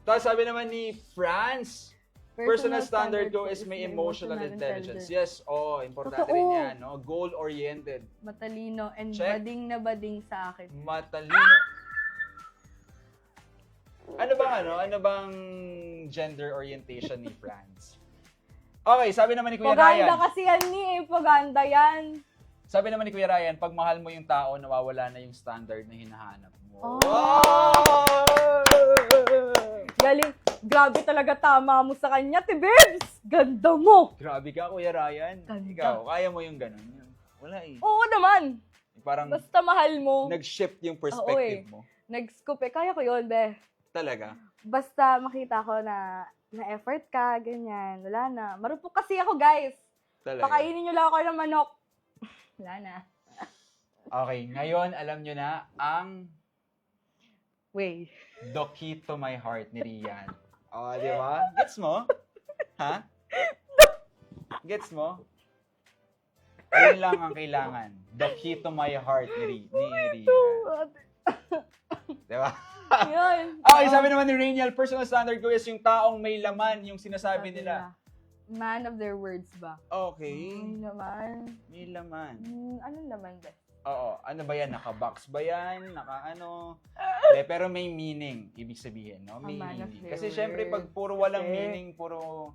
B: Tapos sabi naman ni France, personal standard ko is may emotional intelligence. Yes, importante
C: Totoo.
B: rin yan, no? Goal-oriented.
C: Matalino and
B: Check.
C: bading na bading sa akin.
B: Matalino. Ano bang gender orientation ni France? Okay, sabi naman ni Kuya
C: Paganda
B: Ryan.
C: kasi yan paganda yan.
B: Sabi naman ni Kuya Ryan, pag mahal mo yung tao, nawawala na yung standard na hinahanap mo.
C: Oh.
B: Wow!
C: Galing. Grabe talaga tama mo sa kanya, Tibibs. Ganda mo.
B: Grabe ka, Kuya Ryan.
C: Ganda.
B: Ikaw, kaya mo yung ganun. Wala eh.
C: Oo naman.
B: Parang
C: Basta mahal mo.
B: nag-shift yung perspective mo.
C: Nag-scoop Kaya ko yun, be.
B: Talaga.
C: Basta makita ko na effort ka, ganyan. Wala na. Marupok kasi ako, guys.
B: Talaga.
C: Pakainin nyo lang ako ng manok. Wala na.
B: Okay, ngayon alam nyo na ang
C: Way.
B: The Key to My Heart ni Rian. Di ba? Gets mo? Ha? Gets mo? Ayun lang ang kailangan. The Key to My Heart ni Rian. Di ba?
C: Yun.
B: Okay, sabi naman ni Rainiel, personal standard ko is yung taong may laman, yung sinasabi nila.
C: Man of their words ba?
B: Okay.
C: May laman.
B: May laman.
C: Anong laman ba?
B: Oo. Ano ba yan? Naka-box ba yan? Naka-ano? Pero may meaning, ibig sabihin, no? May
C: man of
B: meaning.
C: their
B: Kasi syempre, pag puro walang meaning, puro...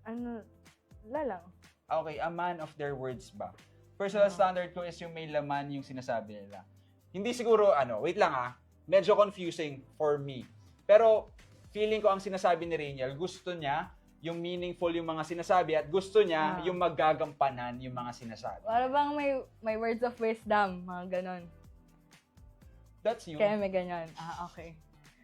C: Wala lang.
B: Okay, a man of their words ba? Personal standard ko is yung may laman, yung sinasabi nila. Hindi siguro, wait lang medyo confusing for me. Pero, feeling ko ang sinasabi ni Rainiel, gusto niya yung meaningful yung mga sinasabi at gusto niya yung maggagampanan yung mga sinasabi.
C: Para bang may words of wisdom, mga ganon.
B: That's you.
C: Kaya may ganyan. Okay.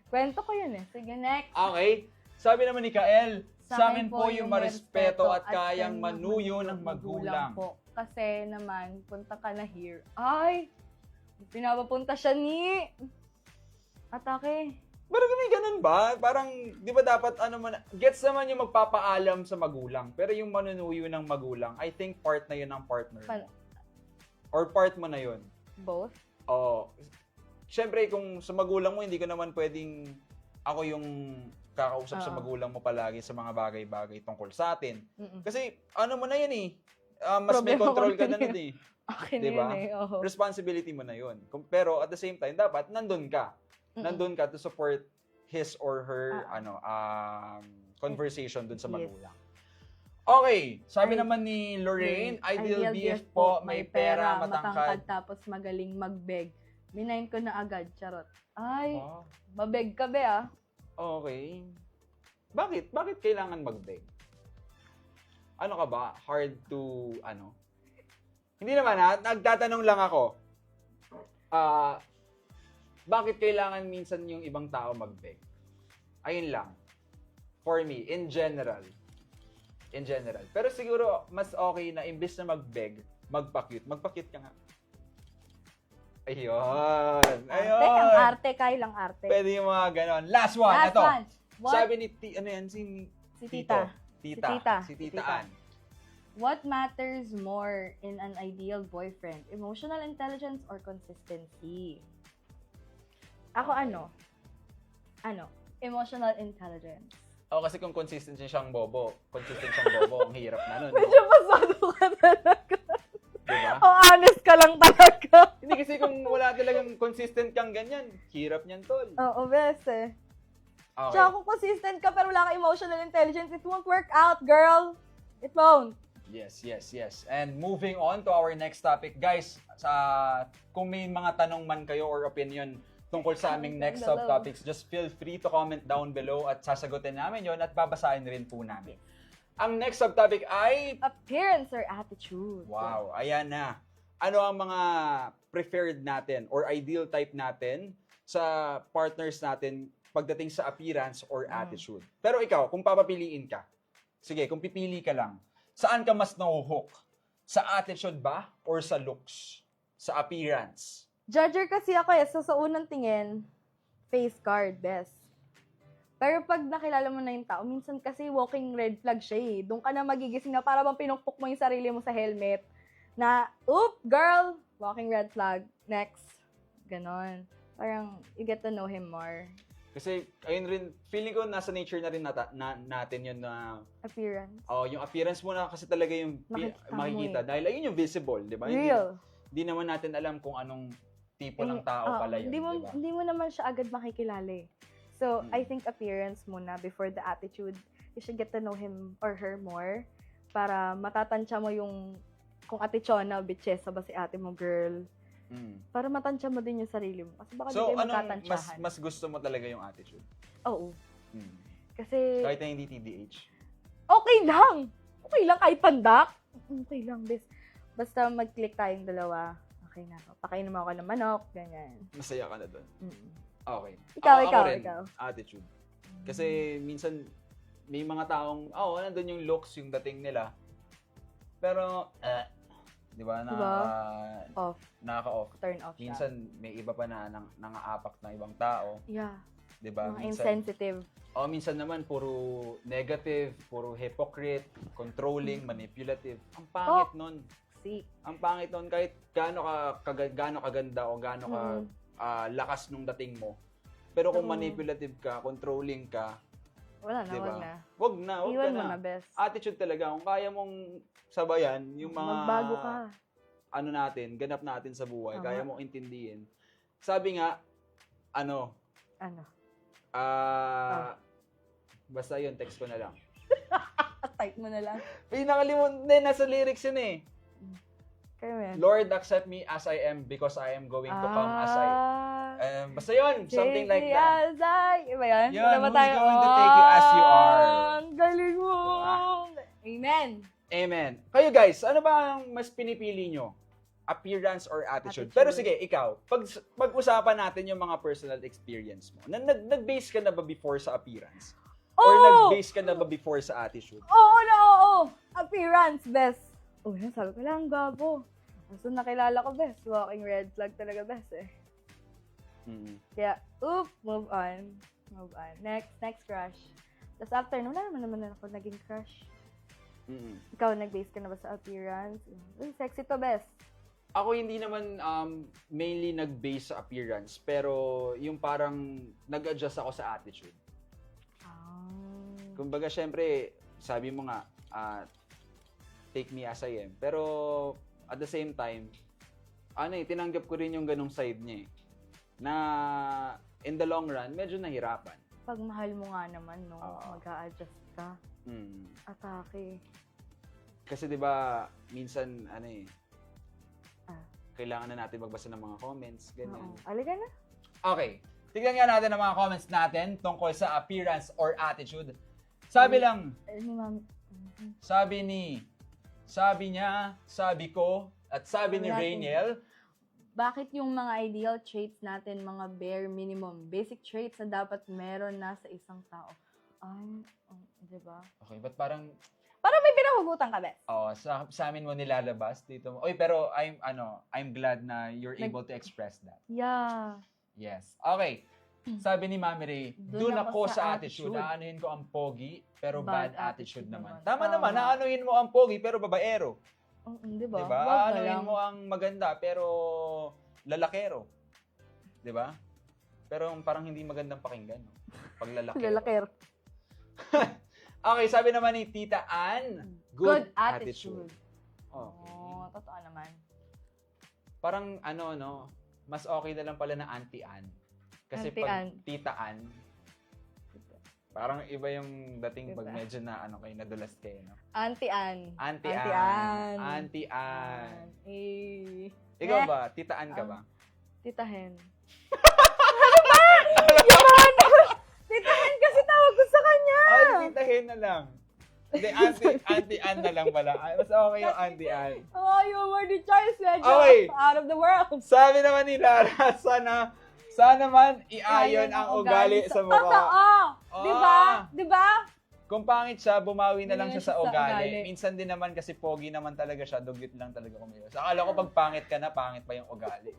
C: Kwento ko yun Sige, next.
B: Okay. Sabi naman ni Kael, sa amin po yung marespeto at
C: kayang
B: kayang manuyo ng magulang.
C: po. Kasi naman, punta ka na here. Ay! Pinapapunta siya ni... Atake.
B: Pero may ganun ba? Parang, di ba dapat gets naman yung magpapaalam sa magulang. Pero yung manunuyo ng magulang, I think part na yun ng partner mo. Or part mo na yun.
C: Both?
B: Oo. Siyempre, kung sa magulang mo, hindi ko naman pwedeng ako yung kakausap sa magulang mo palagi sa mga bagay-bagay tungkol sa atin. Kasi, mo na yan mas may control ka na nun
C: Okay
B: diba?
C: na yun
B: Responsibility mo na yun. Pero at the same time, dapat nandun ka. Nandun ka to support his or her conversation dun sa magulang. Okay, sabi naman ni Lorraine, ideal DF po, may pera, matangkad.
C: Tapos magaling mag-beg. Minayin ko na agad, charot. Ay, mabeg ka be
B: Okay. Bakit? Bakit kailangan mag-beg? Ano ka ba? Hard to, Hindi naman nagtatanong lang ako. Bakit kailangan minsan yung ibang tao mag-beg? Ayun lang. For me, in general. Pero siguro, mas okay na imbes na mag-beg, magpa-cute. Magpa-cute ka nga. Ayun.
C: Ang arte, Kyle, arte.
B: Pwede yung mga ganon. Last one. Ito. Sabi ni, si
C: Tita.
B: Si Tita Ann.
C: What matters more in an ideal boyfriend? Emotional intelligence or consistency? Ako emotional intelligence.
B: Kasi kung consistent siyang bobo, ang hirap na nun.
C: Medyo pasado ka talaga.
B: Diba?
C: Honest ka lang talaga.
B: Hindi kasi kung wala talagang consistent kang ganyan, hirap niyan, tol.
C: Oo, bes
B: Okay.
C: Tsaka kung consistent ka pero wala ka emotional intelligence, it won't work out, girl. It won't.
B: Yes. And moving on to our next topic. Guys, kung may mga tanong man kayo or opinion tungkol sa aming next subtopics, just feel free to comment down below at sasagutin namin yon at babasahin rin po namin. Ang next subtopic ay...
C: appearance or attitude.
B: Wow, ayan na. Ano ang mga preferred natin or ideal type natin sa partners natin pagdating sa appearance or attitude? Pero ikaw, kung papapiliin ka, sige, kung pipili ka lang, saan ka mas nahuhook? Sa attitude ba or sa looks? Sa appearance?
C: Judger kasi ako so sa unang tingin, face card, best. Pero pag nakilala mo na yung tao, minsan kasi walking red flag siya eh. Doon ka na magigising na para bang pinukpok mo yung sarili mo sa helmet na, oop, girl, walking red flag, next. Ganon. Parang, you get to know him more.
B: Kasi, ayun rin, feeling ko nasa nature na rin natin yun na,
C: Appearance.
B: yung appearance mo na kasi talaga yung
C: Makikita mo
B: makikita.
C: eh.
B: Dahil ayun yung visible, di ba?
C: Real.
B: Hindi naman natin alam kung anong tipo ng tao pala yun, di ba?
C: Hindi mo naman siya agad makikilala eh. So,
B: Mm.
C: I think appearance muna before the attitude. You should get to know him or her more para matatansya mo yung kung ate Chona, bitchesa ba si ate mo, girl.
B: Mm.
C: Para matansya mo din yung sarili mo. Kasi baka di
B: So,
C: kayo
B: anong
C: magtatansyahan.
B: mas gusto mo talaga yung attitude?
C: Oo.
B: Mm.
C: Kasi,
B: Kahit na hindi TDH.
C: okay lang. Okay lang kahit pandak. Okay lang, bes. Basta mag-click tayong dalawa. Okay na ako. Pakainom ako ng manok, ganyan.
B: Masaya ka na doon.
C: Mm.
B: Okay.
C: Ikaw,
B: Ako
C: ikaw,
B: rin,
C: ikaw.
B: attitude. Kasi minsan, may mga taong, nandun yung looks, yung dating nila. Pero, di ba,
C: Off.
B: nakaka-off.
C: Turn off siya.
B: Minsan, may iba pa na nangaapak ng ibang tao.
C: Yeah.
B: Di ba?
C: Mga insensitive.
B: Minsan naman, puro negative, puro hypocrite, controlling, manipulative. Ang pangit nun.
C: See.
B: Ang pangit nun, kahit gaano kaganda o gaano ka lakas nung dating mo. Pero kung
C: True.
B: manipulative ka, controlling ka,
C: Wala na,
B: diba?
C: wag na.
B: Wag
C: Iwan
B: ka
C: mo
B: na.
C: na, best.
B: Attitude talaga. Kung kaya mong sabayan, yung mga
C: Magbago ka.
B: ganap natin sa buhay,
C: Tama.
B: kaya mong intindihin. Sabi nga,
C: Ano?
B: basta yun, text ko na lang.
C: Type mo na lang.
B: Pinakalimutan din, nasa lyrics yun eh.
C: Kayo yan.
B: Lord, accept me as I am because I am going to come as I am. Basta yun, something like that.
C: As I... Iba yan?
B: Yun,
C: Wala ba
B: who's
C: tayo?
B: going to take you as you are?
C: Ang galing mo!
B: Diba?
C: Amen!
B: Amen. Kayo guys, ano ba ang mas pinipili nyo? Appearance or attitude?
C: Attitude.
B: Pero sige, ikaw, pag-usapan natin yung mga personal experience mo. Nag-base ka na ba before sa appearance? Or nag-base ka na ba before sa attitude?
C: Oo! Appearance, best. Yan, sabi ko lang, gabo. So, nakilala ko, best. Walking red flag talaga, best eh.
B: Mm-hmm.
C: Kaya, move on. Move on. Next crush. Tapos after, wala naman ako naging crush.
B: Mm-hmm.
C: Ikaw, nag-base ka na ba sa appearance? Sexy to, best.
B: Ako hindi naman mainly nag-base sa appearance, pero yung parang nag-adjust ako sa attitude. Kumbaga, syempre, sabi mo nga, take me as I am. Pero, at the same time, tinanggap ko rin yung ganong side niya eh. Na, in the long run, medyo nahirapan.
C: Pag mahal mo nga naman, no? Mag-a-adjust ka. Atake.
B: Kasi 'di ba minsan kailangan na natin magbasa ng mga comments, ganyan.
C: Aliga na.
B: Okay. Tignan nga natin ang mga comments natin tungkol sa appearance or attitude. Sabi lang,
C: Ni ma'am.
B: sabi niya, sabi ko, at sabi ni
C: Natin.
B: Rainiel,
C: Bakit yung mga ideal traits natin, mga bare minimum, basic traits na dapat meron na sa isang tao? Di ba?
B: okay, but parang,
C: Parang may pinahugutan ka, Bes.
B: sa amin mo nilalabas dito. Oy, pero I'm glad na you're able to express that.
C: Yeah.
B: Yes. Okay. Sabi ni Mami Ray,
C: Dun
B: dun
C: ako
B: ako
C: sa
B: sa attitude.
C: attitude.
B: Aanuhin ko ang pogi, pero
C: Bad
B: bad attitude
C: attitude
B: naman.
C: naman.
B: Tama
C: Tama.
B: naman, aanuhin mo ang pogi, pero babaero.
C: Di ba?
B: Diba?
C: Wag na
B: Aanuhin
C: lang.
B: mo ang maganda, pero lalakero. Diba? Pero parang hindi magandang pakinggan. No? Pag lalakero.
C: Lalakero.
B: Okay, sabi naman ni Tita Ann, good attitude. Okay.
C: Totoo naman.
B: Parang mas okay na lang pala na Auntie Ann. Kasi
C: Auntie
B: pag
C: Ann.
B: Tita Ann, parang iba yung dating pag
C: Diba?
B: medyo na kayo, nadulas kayo, no?
C: Auntie Ann.
B: Auntie
C: Auntie
B: Ann.
C: Ann.
B: Auntie Ann.
C: Eh.
B: Ikaw ba? Tita Ann ka ba?
C: Tita Hen. Ano ba? Yan! Tita Hen kasi tawag ko sa kanya.
B: Ay, Tita Hen na lang. Hindi, Auntie Ann na lang pala. Ay, mas okay yung Auntie Ann.
C: Humor ni Charles medyo
B: Okay.
C: out of the world.
B: Sabi naman ni Lara, sana man iayon ang ugali sa mukha.
C: Totoo.
B: Ah.
C: Di ba?
B: Kung pangit siya, bumawi na lang
C: Hindi
B: siya sa
C: siya sa
B: ugali.
C: ugali.
B: Minsan din naman kasi pogi naman talaga siya, dugyot lang talaga kumilos. Akala ko pag pangit ka na, pangit pa yung ugali.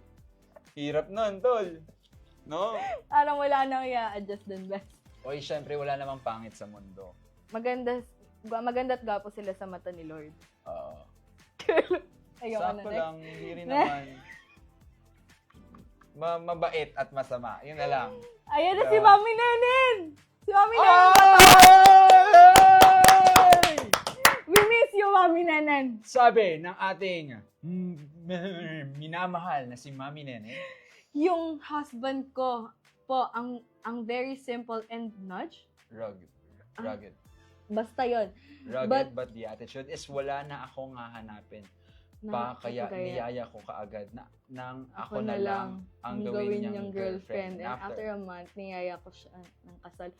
B: Hirap nun, tol. No?
C: Parang wala nang i-adjust dun, best.
B: Oy, syempre, wala namang pangit sa mundo.
C: Maganda at gwapo sila sa mata ni Lord.
B: Oo.
C: Ayoko
B: Sakto
C: na.
B: lang, hindi rin naman. Mabait at masama. Yun na lang.
C: Ayan na
B: Yeah.
C: si Mami Nenen! Si Mami Nenen!
B: Ay!
C: We miss you, Mami Nenen!
B: Sabi ng ating minamahal na si Mami Nene.
C: Yung husband ko po, ang very simple and nudge.
B: Rugged.
C: Basta yon.
B: Rugged, but the attitude is wala na akong hahanapin. Kaya niyaya ko kaagad na nang ako na lang ang gawin niyang girlfriend.
C: And after a month, niyaya ko siya ng kasal.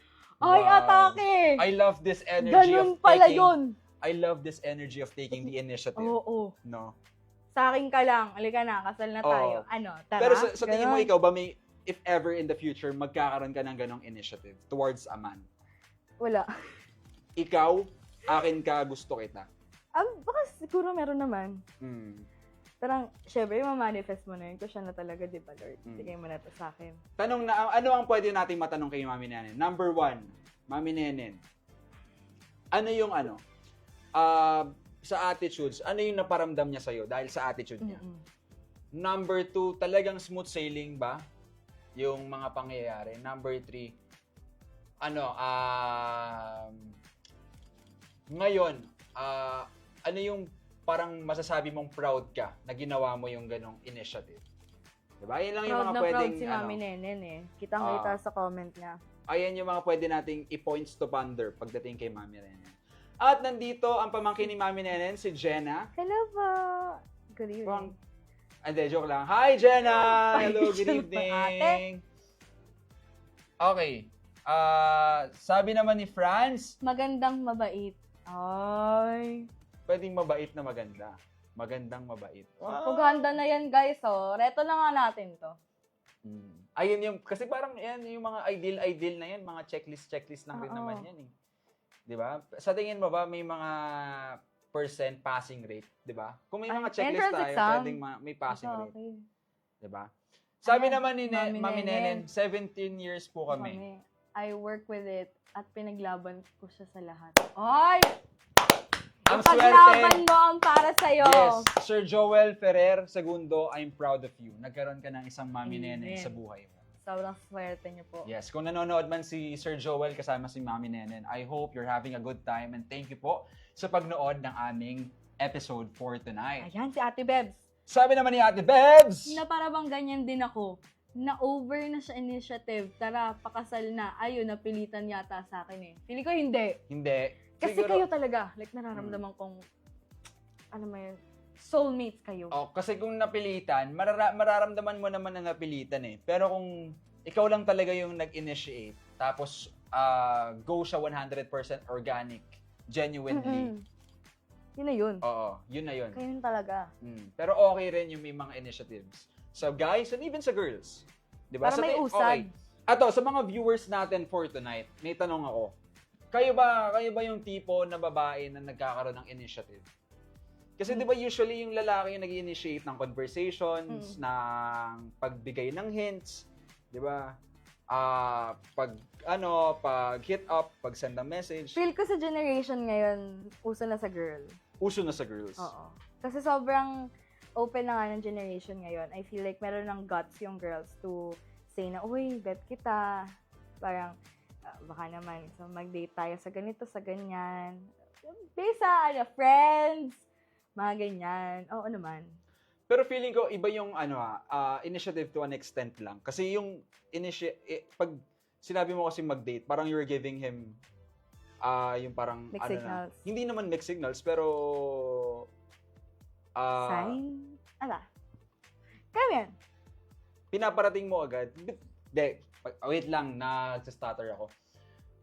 B: Wow.
C: Ay, atake!
B: I love this energy
C: Ganun
B: of
C: pala
B: taking.
C: yun!
B: I love this energy of taking the initiative.
C: Oo.
B: No.
C: Sa akin ka lang. Halika na, kasal na tayo.
B: Oo.
C: Ano, tara?
B: Pero sa tingin mo
C: Ganun.
B: ikaw ba may if ever in the future magkakaroon ka ng ganong initiative towards a man?
C: Wala.
B: Ikaw, akin ka, gusto kita.
C: Baka siguro meron naman.
B: Mm.
C: Parang, syempre, mamanifest mo na yun. Kung siya na talaga, di ba, Lord?
B: Mm.
C: Sige mo na to sa akin.
B: Tanong na, ano ang pwede nating matanong kay Mami Nenen? Number 1, Mami Nenen. Ano yung sa attitudes, ano yung naparamdam niya sa'yo dahil sa attitude niya?
C: Mm-mm.
B: Number 2, talagang smooth sailing ba yung mga pangyayari? Number 3, ngayon, ano yung parang masasabi mong proud ka na ginawa mo yung ganong initiative? Diba? Yan lang yung
C: Proud
B: mga
C: na
B: pwedeng,
C: proud si Mami Nenen eh. Kitang-kita sa comment niya.
B: ayan yung mga pwede nating i-points to ponder pagdating kay Mami Nenen. At nandito ang pamangkin ni Mami Nenen, si Jenna.
C: Hello po! Good evening.
B: Hindi, joke lang. Hi, Jenna!
C: Ay,
B: Hello, good
C: joke lang, ate.
B: evening. Okay. Sabi naman ni Franz,
C: Magandang mabait. Ay.
B: pwedeng mabait na maganda. Magandang mabait.
C: Paganda na yan, guys, oh. Reto na nga natin to.
B: Ayun yung, kasi parang yan, yung mga ideal na yan, mga checklist lang rin
C: Oo.
B: naman yan eh. Di ba? Sa tingin mo ba, may mga percent passing rate, di ba? Kung may mga
C: Ay,
B: checklist
C: entrance
B: tayo,
C: exam.
B: pwedeng may passing rate.
C: Okay.
B: Di ba? Sabi
C: Ayan,
B: naman ni
C: Mami
B: Mami
C: Nenen.
B: Nenen, 17 years po kami.
C: I work with it at pinaglaban ko siya sa lahat. Ay!
B: Ang
C: Paglaban
B: swerte,
C: mo ang para sa'yo.
B: yes, Sir Joel Ferrer, segundo, I'm proud of you. Nagkaroon ka ng isang Mami
C: Amen.
B: Nenen sa buhay mo.
C: Sobrang swerte niyo po.
B: Yes, kung nanonood man si Sir Joel kasama si Mami Nenen, I hope you're having a good time and thank you po sa pagnood ng aming episode for tonight.
C: Ayan, si Ate Bebs.
B: Sabi naman ni Ate Bebs!
C: Na para bang ganyan din ako. Na-over na siya initiative. Tara, pakasal na. Ayun, napilitan yata sa akin eh. Feeling ko hindi.
B: Hindi.
C: Kasi
B: Siguro-
C: kayo talaga. Like, nararamdaman kong, ano mo yun, soulmates kayo.
B: Oh, kasi kung napilitan, mararamdaman mo naman na napilitan eh. Pero kung ikaw lang talaga yung nag-initiate, tapos go siya 100% organic, genuinely.
C: Yun na yun.
B: Oo, yun na yun.
C: Kayo yun talaga.
B: Pero okay rin yung may mga initiatives. Sa guys and even sa girls. Diba?
C: Para may usad.
B: Okay. Ato, sa mga viewers natin for tonight, may tanong ako. Kayo ba yung tipo na babae na nagkakaroon ng initiative? Kasi di ba usually yung lalaki yung nag-initiate ng conversations, ng pagbigay ng hints, di ba? Pag hit up, pag send ng message,
C: Feel ko sa generation ngayon, uso na sa girl.
B: uso na sa girls.
C: Oo. Kasi sobrang open na nga ng generation ngayon. I feel like meron ng guts yung girls to say na, uy, bet kita. Parang, baka naman, so mag-date tayo sa ganito, sa ganyan. Based sa, friends, mga ganyan. Oo naman.
B: Pero feeling ko, iba yung initiative to an extent lang. Kasi yung pag sinabi mo kasi mag-date, parang you're giving him yung parang,
C: Mixed signals.
B: hindi naman mixed signals, pero
C: Sign? Ala. Kaya yan.
B: pinaparating mo agad. Wait lang, nag-stutter ako.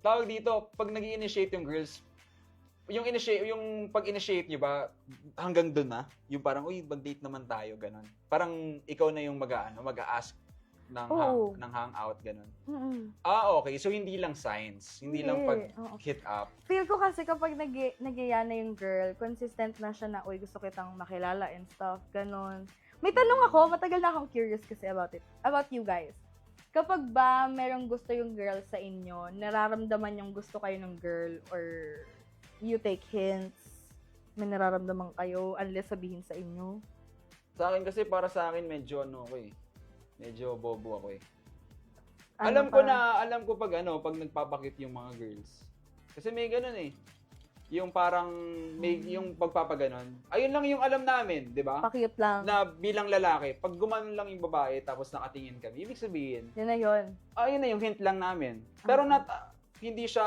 B: Tawag dito, pag nag-initiate yung girls, yung pag-initiate nyo ba, hanggang dun na? Yung parang, uy, mag-date naman tayo, ganun. Parang ikaw na yung mag-a-ask ng hangout, ganun. Okay. So, hindi lang signs. Hindi lang pag-hit up.
C: Feel ko kasi kapag nagyaya na yung girl, consistent na siya na, uy, gusto kitang makilala and stuff, ganun. May tanong ako, matagal na akong curious kasi about it. About you guys. Kapag ba merong gusto yung girl sa inyo, nararamdaman yung gusto kayo ng girl or you take hints, may nararamdaman kayo unless sabihin sa inyo?
B: Sa akin kasi, para sa akin, medyo ano ako eh. Medyo bobo ako eh.
C: Ano
B: Alam ko pag nagpapakit yung mga girls. Kasi may ganun eh. Yung parang, yung pagpapaganon. Ayun lang yung alam namin, di ba?
C: Pakiyot lang.
B: Na bilang lalaki, pag gumanon lang yung babae, tapos nakatingin kami, ibig sabihin,
C: Yun na yun.
B: ayun na yung hint lang namin. Pero hindi siya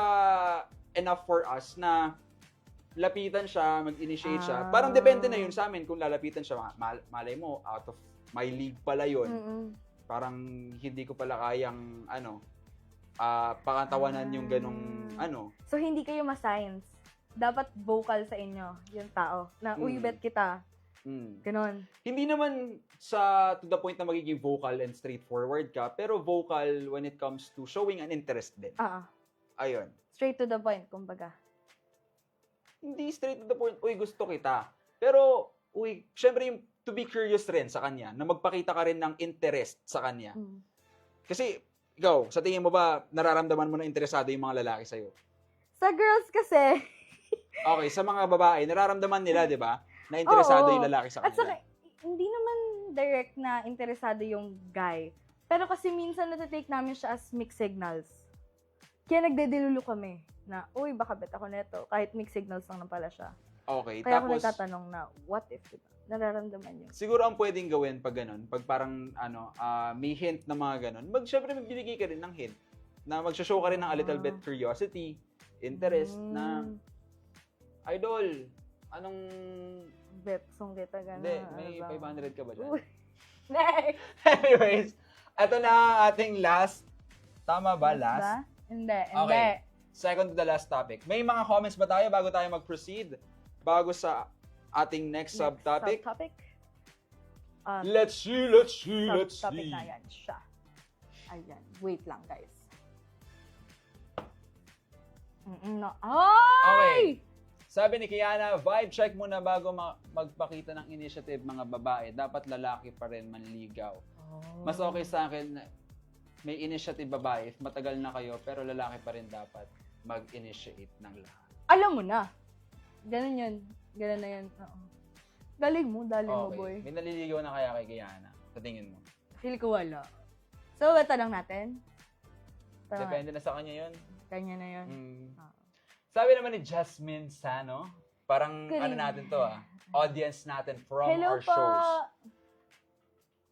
B: enough for us na lapitan siya, mag-initiate siya. Parang depende na yun sa amin kung lalapitan siya. Malay mo, out of my league pala yun.
C: Mm-mm.
B: Parang hindi ko pala kayang, pakantawanan yung ganong,
C: So, hindi kayo ma-signs. Dapat vocal sa inyo, yung tao. Na, uy, bet kita. Ganon.
B: Hindi naman sa to the point na magiging vocal and straightforward ka, pero vocal when it comes to showing an interest din. Ayun.
C: Straight to the point, kumbaga.
B: Hindi straight to the point, uy, gusto kita. Pero, uy, syempre yung to be curious rin sa kanya, na magpakita ka rin ng interest sa kanya. Kasi, ikaw, sa tingin mo ba, nararamdaman mo na interesado yung mga lalaki sa'yo?
C: Sa girls kasi,
B: Okay, sa mga babae, nararamdaman nila, di ba? Na interesado
C: Oo.
B: yung lalaki sa
C: at
B: kanila.
C: saka, hindi naman direct na interesado yung guy. Pero kasi minsan natatake namin siya as mixed signals. Kaya nagdedilulo kami na, uy, baka bet ako neto. Kahit mixed signals lang pala siya.
B: Okay,
C: Kaya ako
B: tapos,
C: nagtatanong na, what if, diba? Nararamdaman yun.
B: siguro ang pwedeng gawin pag ganun, pag parang, may hint na mga ganun, syempre magbibigay ka rin ng hint, na magsashow ka rin ng a little bit curiosity, interest, na, idol, anong,
C: Bet, song kita, gano'n.
B: hindi, may 500 ka ba dyan?
C: Uy. Next!
B: Anyways, ito na ang ating last, tama ba, last?
C: Ba? Hindi, hindi.
B: Okay. Second to the last topic. May mga comments ba tayo bago tayo mag-proceed? Bago sa ating next subtopic?
C: Subtopic?
B: Let's see.
C: Subtopic na yan siya. Ayan. Wait lang, guys. No. Ay!
B: Okay. Sabi ni Kiana, vibe check muna bago magpakita ng initiative mga babae. Dapat lalaki pa rin manligaw. Mas okay sa akin na may initiative babae if matagal na kayo pero lalaki pa rin dapat mag-initiate ng lahat.
C: Alam mo na. Ganun yun. Ganun na yun. Oo. Galing mo, mo, boy.
B: May naliligaw na kaya kay Kiana? Sa tingin mo?
C: Feel ko wala. So, tanong natin?
B: Depende na sa kanya yun.
C: Kanya na yun.
B: Sabi naman ni Jasmine Sano, parang
C: Good
B: ano natin to audience natin from
C: Hello
B: our
C: po.
B: shows.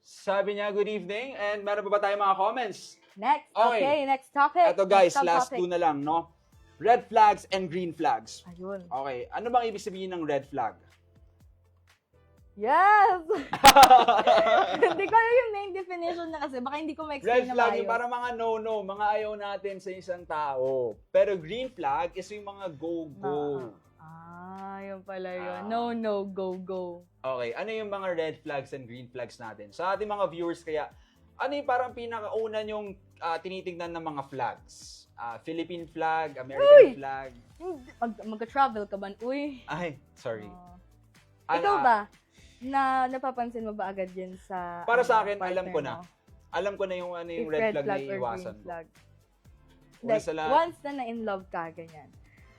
B: Sabi niya, good evening, and meron pa ba tayong mga comments?
C: Next.
B: Okay.
C: Okay, next topic.
B: Ito guys,
C: Next
B: last
C: subtopic.
B: two na lang, no? Red flags and green flags.
C: Ayun.
B: Okay, ano bang ibig sabihin ng red flag?
C: Yes! Hindi ko alam yung main definition na kasi. Baka hindi ko ma-explain
B: Red
C: na
B: flag
C: maayos.
B: yung parang mga no-no, mga ayaw natin sa isang tao. Pero green flag is yung mga go-go.
C: Yun pala yun. No, go.
B: Okay, ano yung mga red flags and green flags natin? Sa ating mga viewers kaya, ano yung parang pinakauna yung tinitignan ng mga flags? Philippine flag, American flag.
C: Mag-travel ka ba? Uy.
B: Ay, sorry.
C: Ikaw ba? Napapansin mo ba agad yun sa
B: Para sa akin,
C: partner
B: alam ko na.
C: mo?
B: Alam ko na yung ano yung
C: If
B: red flag na
C: or
B: iiwasan
C: green
B: mo.
C: flag.
B: Una
C: Like,
B: sa lahat,
C: once na na-in love ka, ganyan.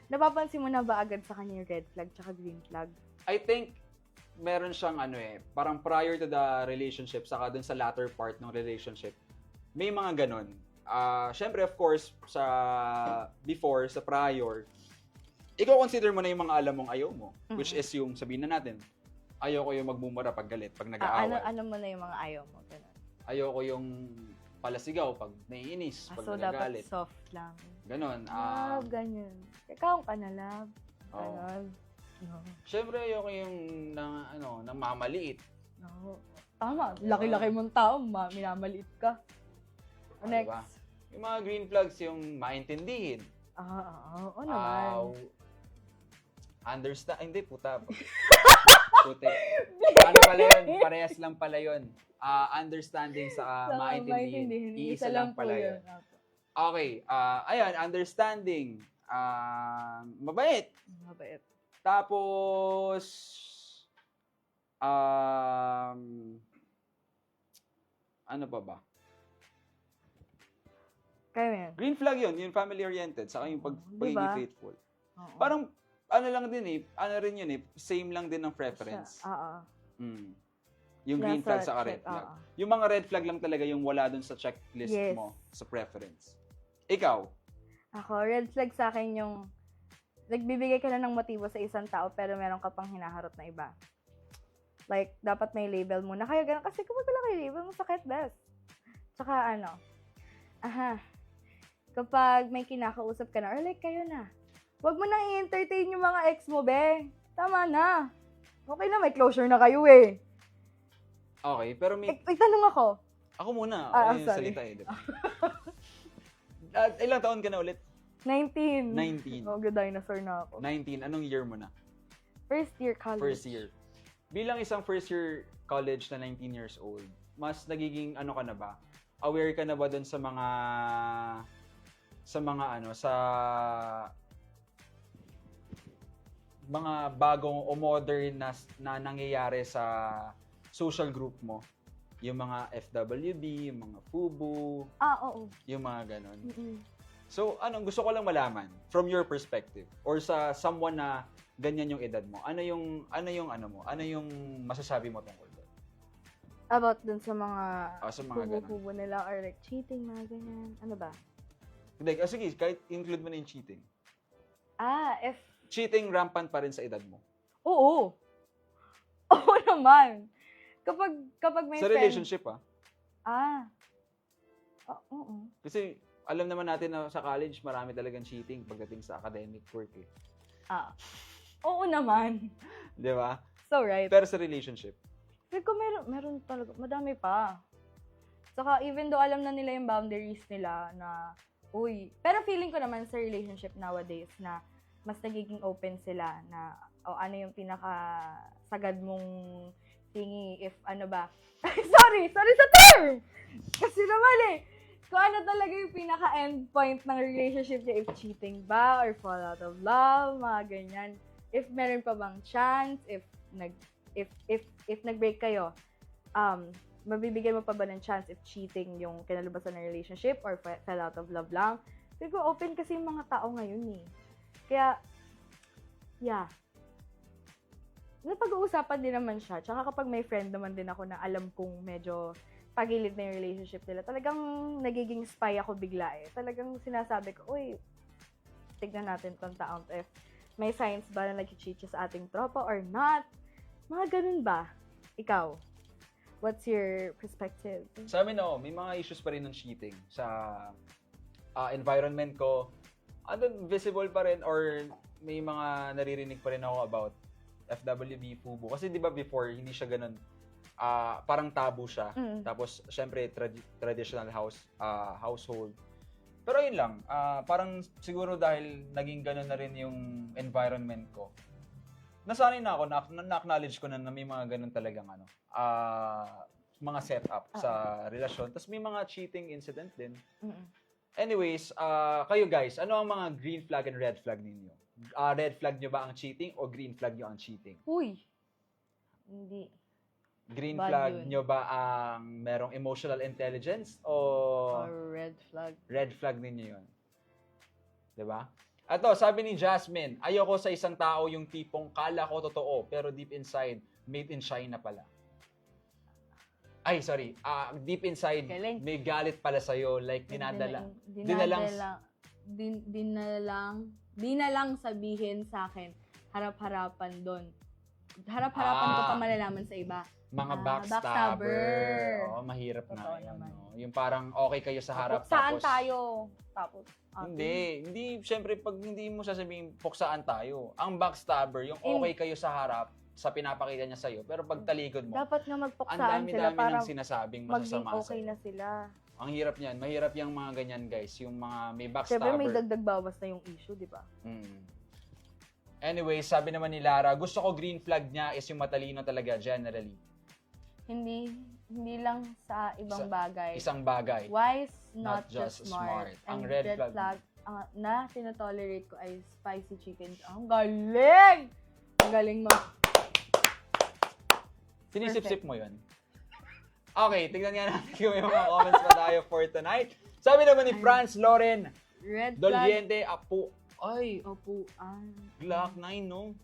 C: Napapansin mo na ba agad sa kanya yung red flag tsaka green flag?
B: I think meron siyang parang prior to the relationship, saka dun sa latter part ng relationship, may mga ganon. Syempre, of course, sa before, sa prior, ikaw consider mo na yung mga alam mong ayaw mo, which is yung sabihin na natin, ayoko yung magmumura pag galit, pag nag-aaway.
C: Ano mo na yung mga ayaw mo? Ganun.
B: Ayoko yung palasigaw pag naiinis, pag
C: So,
B: nagagalit.
C: dapat soft lang.
B: Ganon.
C: Love, ganyan. Ikaw ka na, love.
B: Oo.
C: Ganon. No.
B: Syempre, ayoko yung nang mamaliit.
C: No. Tama. Laki-laki mong tao, minamaliit ka. Next.
B: Diba? Yung mga green flags, yung maintindihin.
C: Oo naman.
B: Understand, hindi, puta. Puti. Ano pala yun? Parehas lang pala yun. Understanding sa maintindihin. Iisa lang pala yun. Okay, ayan, understanding. Mabait.
C: Mabait.
B: Tapos, ano pa ba?
C: Kayo yan.
B: Green flag yun, yung family-oriented, saka yung pagiging
C: Diba?
B: faithful.
C: Oo.
B: Parang, ano lang din eh, ano rin yun eh, same lang din ng preference.
C: Oo.
B: Mm. Yung green flag
C: Nasa
B: sa red
C: check,
B: flag.
C: oo.
B: Yung mga red flag lang talaga yung wala dun sa checklist
C: Yes.
B: mo sa preference. Ikaw?
C: Ako, red flag sa akin yung nagbibigay ka na ng motibo sa isang tao pero meron ka pang hinaharap na iba. Like, dapat may label muna. Kaya ganun. Kasi kapag wala kayo label, masakit, best. Tsaka kapag may kinakausap ka na, or like kayo na, wag mo nang i-entertain yung mga ex mo, be. Tama na. Okay na, may closure na kayo eh.
B: Okay, pero may...
C: Itanong ako.
B: Ako muna.
C: Ah,
B: Ako yung
C: sorry.
B: salita eh. Diba? Ilang taon ka na ulit?
C: 19.
B: 19.
C: Oh, good dinosaur na ako.
B: 19. Anong year mo na?
C: First year college.
B: First year. Bilang isang first year college na 19 years old, mas nagiging ano ka na ba? Aware ka na ba dun sa mga bagong o modern na nangyayari sa social group mo? Yung mga FWB, yung mga FUBU,
C: Oo.
B: yung mga ganon.
C: Mm-mm.
B: So, gusto ko lang malaman from your perspective or sa someone na ganyan yung edad mo. Ano yung masasabi mo tungkol doon?
C: About dun sa mga
B: Sa mga ganon.
C: hubo nila or like cheating, mga ganyan. Ano ba?
B: Hindi, sige, kahit include mo na yung cheating.
C: If...
B: Cheating rampant pa rin sa edad mo.
C: Oo. Oo naman. Kapag may
B: Sa relationship
C: Oo.
B: Kasi alam naman natin na sa college marami talagang cheating pagdating sa academic work eh.
C: Oo naman.
B: 'Di ba?
C: So right.
B: Pero sa relationship,
C: Feel ko meron talaga, madami pa. Saka even though alam na nila yung boundaries nila na, pero feeling ko naman sa relationship nowadays na mas nagiging open sila na, ano yung pinaka-sagad mong thingy, if ano ba. sorry sa term! Kasi naman kung ano talaga yung pinaka-end point ng relationship niya, if cheating ba, or fall out of love, mga ganyan. If meron pa bang chance, if nag-break kayo, mabibigyan mo pa ba ng chance if cheating yung kinalabasan ng relationship or fell out of love lang? Pero open kasi yung mga tao ngayon eh. Kaya, napag-uusapan din naman siya. Tsaka kapag may friend naman din ako na alam kong medyo pagilid na yung relationship nila, talagang nagiging spy ako bigla eh. Talagang sinasabi ko, tignan natin tong taong if may signs ba na nag-cheat siya sa ating tropa or not. Mga ganun ba? Ikaw, what's your perspective?
B: sa amin may mga issues pa rin ng cheating sa environment ko. Visible pa rin or may mga naririnig pa rin ako about FWB, FUBU. Kasi di ba before, hindi siya ganun. Parang tabu siya. Tapos, syempre, traditional household. Pero yun lang, parang siguro dahil naging ganun na rin yung environment ko, nasanay na ako, na-acknowledge ko na may mga ganun talagang mga setup sa relasyon. Tapos may mga cheating incident din. Anyways, kayo guys, ano ang mga green flag and red flag ninyo? Red flag nyo ba ang cheating o green flag nyo ang cheating?
C: Hindi.
B: Green
C: Bad
B: flag
C: yun.
B: nyo ba ang merong emotional intelligence o
C: Or red flag.
B: red flag ninyo yun? Diba? Ato, sabi ni Jasmine, ayoko sa isang tao yung tipong kala ko totoo pero deep inside, made in China pala. Ay, sorry. Deep inside,
C: Galing.
B: may galit pala sa'yo. Like, dinalang
D: Di na lang sabihin sa akin, harap-harapan doon. Harap-harapan ko pa malalaman sa iba.
B: mga
C: backstabber.
B: backstabber. Oo, mahirap
C: Totoo
B: na yun.
C: naman.
B: No? Yung parang okay kayo sa harap.
C: Saan
B: tapos,
C: tayo? Tapos,
B: Hindi, syempre, pag hindi mo sasabihin, puksaan tayo. Ang backstabber, yung okay kayo sa harap, sa pinapakita niya sa'yo, pero pag talikod mo,
C: dapat nga
B: ang
C: magpuksaan sila
B: dami-dami
C: para
B: ng sinasabing
C: maging
B: masasama
C: okay
B: sa'yo.
C: na sila.
B: Ang hirap niyan. Mahirap yung mga ganyan, guys. Yung mga may
C: Siyempre,
B: backstabber.
C: may dagdag bawas na yung issue, di ba?
B: Anyway, sabi naman ni Lara, gusto ko green flag niya is yung matalino talaga, generally.
D: Hindi lang sa ibang bagay.
B: Isang bagay.
D: Wise,
B: Not
D: not,
B: just
D: just smart.
B: Ang
D: And
B: red
D: red
B: flag.
D: flag na tinotolerate ko ay spicy chicken. Ang galing! Ang galing mo.
B: Sinisip-sip mo yun? Okay, tignan nga natin kung may mga comments pa tayo for tonight. Sabi naman ni Franz Loren,
D: Red flag.
B: Dolviente, Apo. Ay,
D: Upuan.
B: Glock 9, no?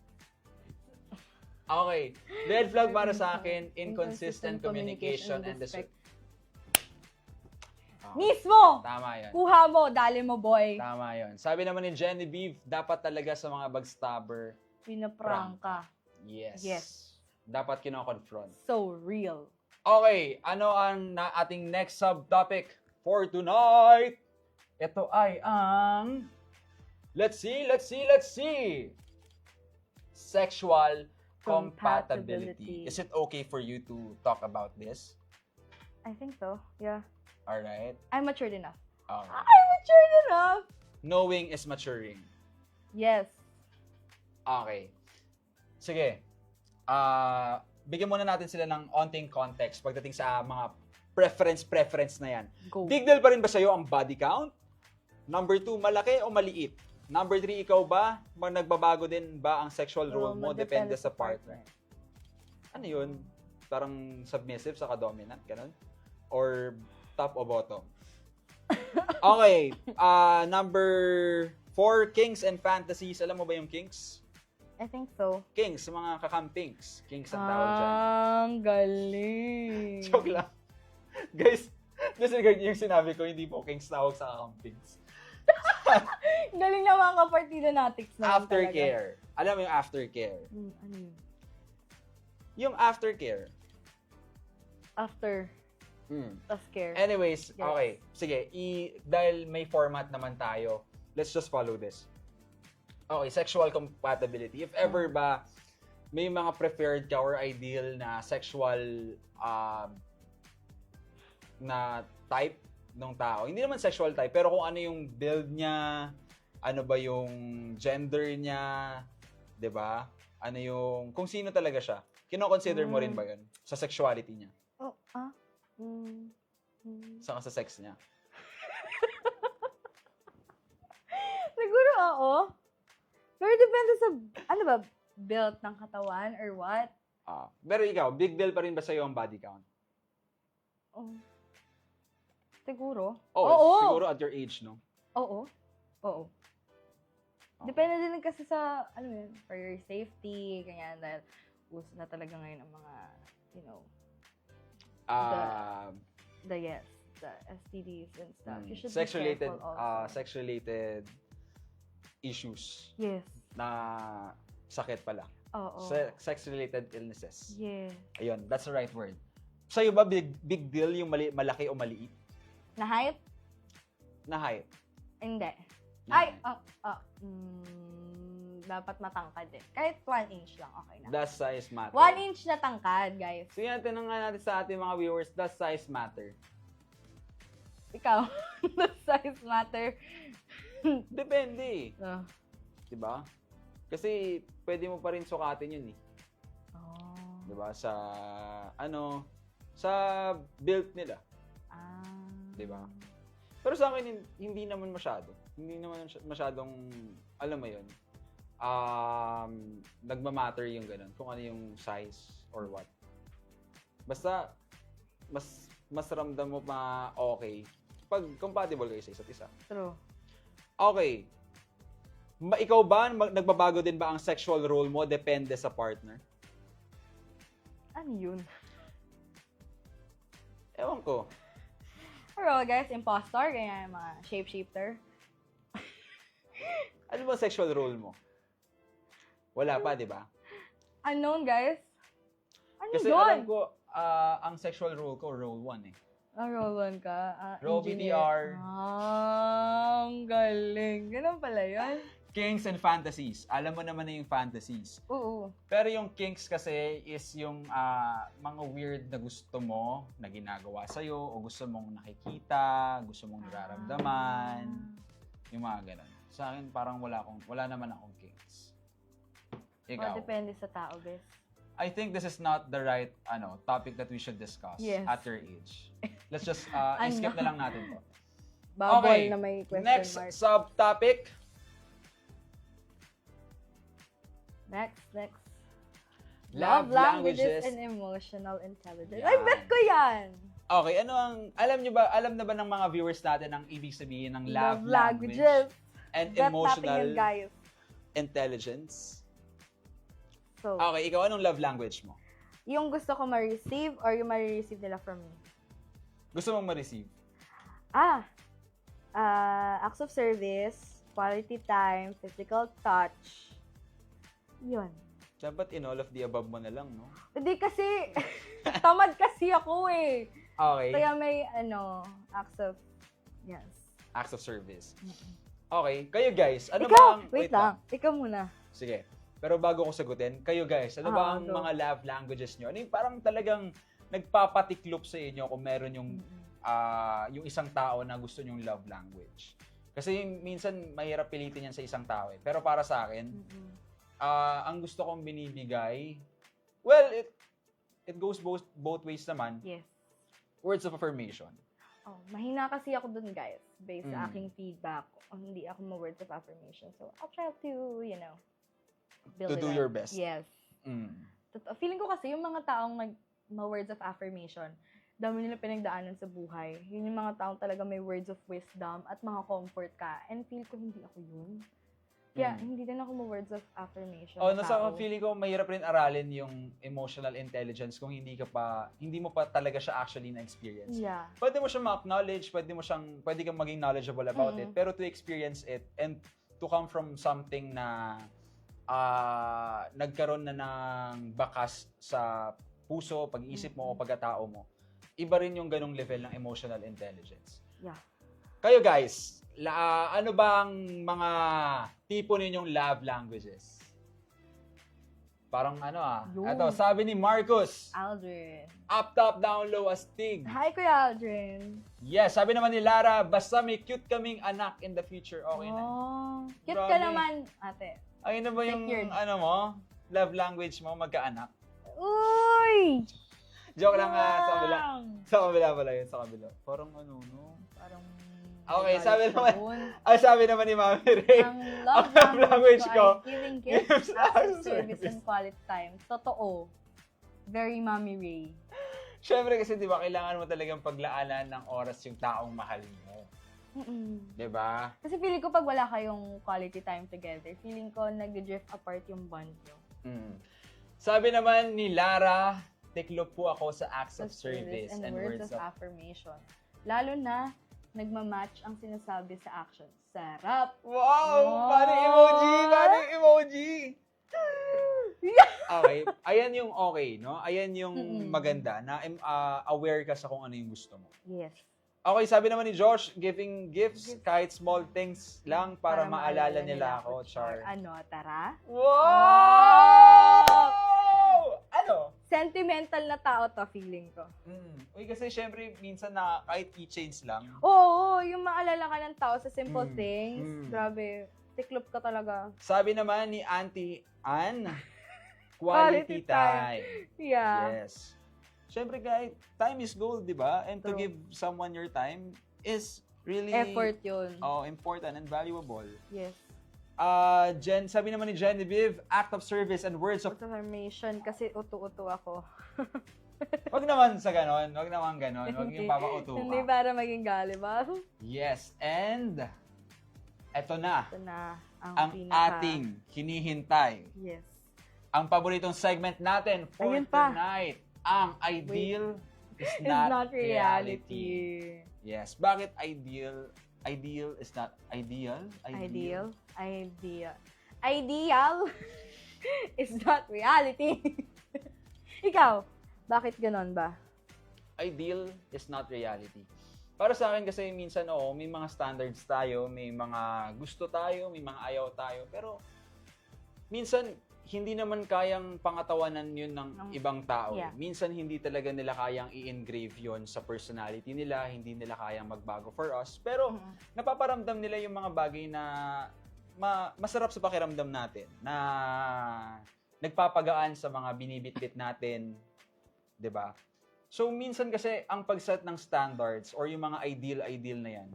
B: Okay. Red flag para sa akin, inconsistent communication and disrespect.
D: Mismo!
B: Tama yan.
D: Kuha mo, dali mo, boy.
B: Tama yun. Sabi naman ni Genevieve, dapat talaga sa mga backstabber,
D: Pinaprangka.
B: yes.
D: Yes.
B: Dapat kino-confront.
D: So real.
B: Okay, ano ang ating next subtopic for tonight? Ito ay ang... Let's see! Sexual compatibility. Is it okay for you to talk about this?
C: I think so. Yeah.
B: Alright.
C: I'm matured enough.
B: Okay.
C: I'm matured enough!
B: Knowing is maturing.
C: Yes.
B: Okay. Sige. Bigyan muna natin sila ng onting context pagdating sa mga preference na yan.
D: Go.
B: Big deal pa rin ba sa'yo ang body count? Number 2, malaki o maliit? Number 3, ikaw ba? Nagbabago din ba ang sexual role mo? Depende sa partner. Ano yun? Parang submissive sa dominant? Ganun? Or top o bottom? Okay. Number 4, kinks and fantasies. Alam mo ba yung kinks?
C: I think so.
B: Kinks, mga kakampings. Kinks ang tawag dyan.
D: Ang galing.
B: Joke lang. Guys, disregard yung sinabi ko, hindi po kinks tawag sa kakampings.
D: Galing na mga kapartida natics na.
B: Aftercare. Alam mo yung aftercare?
D: Ano yun?
B: Yung aftercare.
C: After. The scare.
B: Anyways,
C: Yes.
B: okay. Sige, dahil may format naman tayo, let's just follow this. Okay, sexual compatibility. If ever ba may mga preferred ka or ideal na sexual na type ng tao. Hindi naman sexual type, pero kung ano yung build niya, ano ba yung gender niya, 'di ba? Ano yung kung sino talaga siya. Kino-consider mo rin ba 'yun sa sexuality niya?
C: Oh,
B: Sa sex niya?
C: Siguro oo. Pero depende sa, ano ba, built ng katawan or what?
B: Pero ikaw, big deal pa rin ba sa'yo ang body count?
C: Oh. Siguro.
B: Oh,
C: Oo.
B: siguro at your age, no?
C: Oo. Oo. Depende din kasi sa, ano yun, for your safety, ganyan, dahil uso na talaga ngayon ang mga, you know, the STDs and stuff. You should
B: sex-related,
C: be careful also.
B: sex-related issues
C: Yes.
B: na sakit pala.
C: Oo.
B: Sex-related illnesses.
C: Yes.
B: Ayun, that's the right word. Sa'yo ba big deal yung malaki o maliit?
C: Na height?
B: Na height?
C: Hindi.
B: Na
C: Ay,
B: height.
C: dapat matangkad eh. Kahit 1 inch lang, okay na.
B: Does size matter?
C: 1 inch na tangkad, guys.
B: Sige, tinanong natin sa ating mga viewers, does size matter?
C: Ikaw, the size matter.
B: Depende.
C: Oh.
B: Diba? Kasi pwede mo pa rin sukatin yun eh.
C: Oh.
B: Diba? Sa build nila. Diba? Pero sa akin, hindi naman masyado. Hindi naman masyadong, alam mo yun, nagmamatter yung ganun. Kung ano yung size or what. Basta, mas ramdam mo pa okay pag compatible kayo sa isa't isa.
C: True.
B: Okay. Ikaw ba, nagbabago din ba ang sexual role mo depende sa partner?
C: Ano yun?
B: Ewan ko.
C: Pero guys, impostor, ganyan, mga shapeshifter.
B: Ano ba sexual role mo? Wala pa, di ba?
C: Unknown, guys. Ano
B: Kasi
C: yun?
B: alam ko, ang sexual role ko, role 1 eh.
C: Roll 1 ka.
B: Roll
C: engineer.
B: BTR.
C: Ang galing. Ganun pala yun.
B: Kinks and fantasies. Alam mo naman na yung fantasies.
C: Oo.
B: Pero yung kinks kasi is yung mga weird na gusto mo na ginagawa sa'yo o gusto mong nakikita, gusto mong nararamdaman. Yung mga ganun. Sa akin, parang wala naman akong kinks. Ikaw?
C: Depende sa tao, bes.
B: I think this is not the right topic that we should discuss
C: Yes.
B: at your age. Let's just skip na lang natin to.
D: Bubble
B: Okay,
D: na may question
B: next
D: mark.
B: subtopic.
C: Next. Love languages and emotional intelligence. Ay,
B: Yan.
C: bet ko yan!
B: Okay, ano ang, alam na ba ng mga viewers natin ang ibig sabihin ng love language and
C: Bet natin
B: emotional
C: yan, guys.
B: intelligence?
C: So,
B: Okay, ikaw anong love language mo?
C: yung gusto ko ma-receive or yung ma-receive nila from me?
B: Gusto mong ma-receive?
C: Acts of service, quality time, physical touch. Yun.
B: Dapat in all of the above mo na lang, no?
C: Hindi kasi, tamad kasi ako eh.
B: Okay.
C: Kaya may, acts of, yes.
B: Acts of service. Okay, kayo guys, ano
C: Ikaw,
B: bang...
C: wait lang. Ikaw muna.
B: Sige. Pero bago ko sagutin, kayo guys, ano ba ang
C: go.
B: mga love languages nyo? Ano yung parang talagang nagpapatiklop sa inyo kung meron yung isang tao na gusto nyong love language? Kasi minsan mahirap pilitin yan sa isang tao eh. Pero para sa akin, ang gusto kong binibigay, well, it goes both ways naman.
C: Yes.
B: Words of affirmation.
C: Oh, mahina kasi ako dun, guys. Based sa aking feedback. Hindi ako ma-words of affirmation. So, I'll try to, build
B: To
C: it
B: do
C: up.
B: your best.
C: Yes. Feeling ko kasi yung mga taong ma-words of affirmation, dami nila pinagdaanan sa buhay. Yun yung mga taong talaga may words of wisdom at comfort ka. And feel ko hindi ako yun. Kaya hindi din ako ma-words of affirmation.
B: Oh, nasa feeling ko mahirap rin aralin yung emotional intelligence kung hindi mo pa talaga siya actually na-experience.
C: Yeah.
B: Pwede mo siyang ma-acknowledge, pwede kang maging knowledgeable about it, pero to experience it and to come from something na nagkaroon na ng bakas sa puso, pag-iisip mo o pagkatao mo, iba rin yung ganong level ng emotional intelligence.
C: Yeah.
B: Kayo guys, ano bang mga tipo ninyong love languages? Parang Ito, sabi ni Marcus,
C: Aldrin.
B: up, top, down, low, astig.
C: Hi, Kuya Aldrin.
B: Yes, sabi naman ni Lara, basta may cute kaming anak in the future, okay na.
C: Oh, cute
B: Grabe.
C: ka naman, ate.
B: Ay, ano ba yung,
C: Secured.
B: love language mo, magkaanak?
C: Uy!
B: Joke lang sa kabila.
C: Wow!
B: Sa kabila pala yun, sa kabila. Parang
C: Parang...
B: Okay,
C: may
B: sabi
C: galit
B: naman,
C: ka dun.
B: sabi naman ni Mami Ray,
C: Ang love
B: ang
C: language ko
B: ko,
C: ay giving gifts, acts of service, and quality time. Totoo. Very Mommy Ray.
B: syempre kasi di ba, kailangan mo talagang paglaanan ng oras yung taong mahal mo. Di ba?
C: Kasi feeling ko pag wala kayong quality time together, feeling ko nag-drift apart yung bond nyo.
B: Sabi naman ni Lara, tiklop po ako sa acts of service and words of
C: affirmation. Lalo na, nagmamatch ang sinasabi sa actions. Sarap!
B: Wow! Paano emoji? Paano emoji? Okay, ayan yung okay, no? Ayan yung maganda na aware ka sa kung ano yung gusto mo.
C: Yes.
B: Okay, sabi naman ni Josh, giving gifts kahit small things lang para maalala nila ako, Char.
C: Ano, tara?
B: Wow! Ano?
C: Sentimental na tao to, feeling ko.
B: Uy, kasi syempre, minsan na kahit keychains lang.
C: Oo, yung maalala ka ng tao sa simple things. Grabe, tiklop ka talaga.
B: Sabi naman ni Auntie Ann, quality time.
C: Yeah.
B: Yes. Syempre, guys, time is gold, di ba? And to
C: True.
B: give someone your time is really
C: Effort yun.
B: important and valuable.
C: Yes.
B: Sabi naman ni Genevieve, act of service and words of...
C: Affirmation kasi utu-utu ako.
B: Wag naman sa ganon. Wag naman ganon. Wag yung papauto ka.
C: Hindi para maging gali ba?
B: Yes. And, eto na.
C: Ito na
B: Ang ating hinihintay.
C: Yes.
B: Ang paboritong segment natin for
C: Ayun pa.
B: tonight. Ang ideal is not reality. Yes. Bakit ideal? Ideal is not ideal?
C: Ideal is not reality. Ikaw, bakit ganon ba?
B: Ideal is not reality. Para sa akin kasi minsan, may mga standards tayo, may mga gusto tayo, may mga ayaw tayo. Pero minsan, hindi naman kayang pangatawanan yun ng ibang tao.
C: Yeah.
B: Minsan, hindi talaga nila kayang i-engrave yun sa personality nila, hindi nila kayang magbago for us. Pero, napaparamdam nila yung mga bagay na masarap sa pakiramdam natin, na nagpapagaan sa mga binibitbit natin, 'di ba? So, minsan kasi, ang pag-set ng standards or yung mga ideal na yan,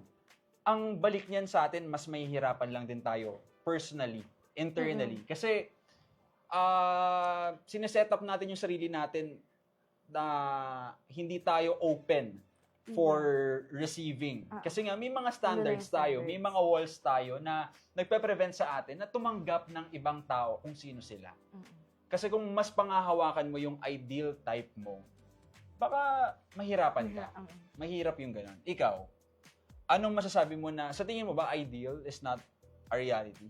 B: ang balik niyan sa atin, mas mahihirapan lang din tayo, personally, internally. Kasi, sineset up natin yung sarili natin na hindi tayo open for receiving. Kasi nga, may mga standards tayo, may mga walls tayo na nagpe-prevent sa atin na tumanggap ng ibang tao kung sino sila. Kasi kung mas pangahawakan mo yung ideal type mo, baka mahirapan ka. Mahirap yung ganun. Ikaw, anong masasabi mo na, sa tingin mo ba ideal is not a reality?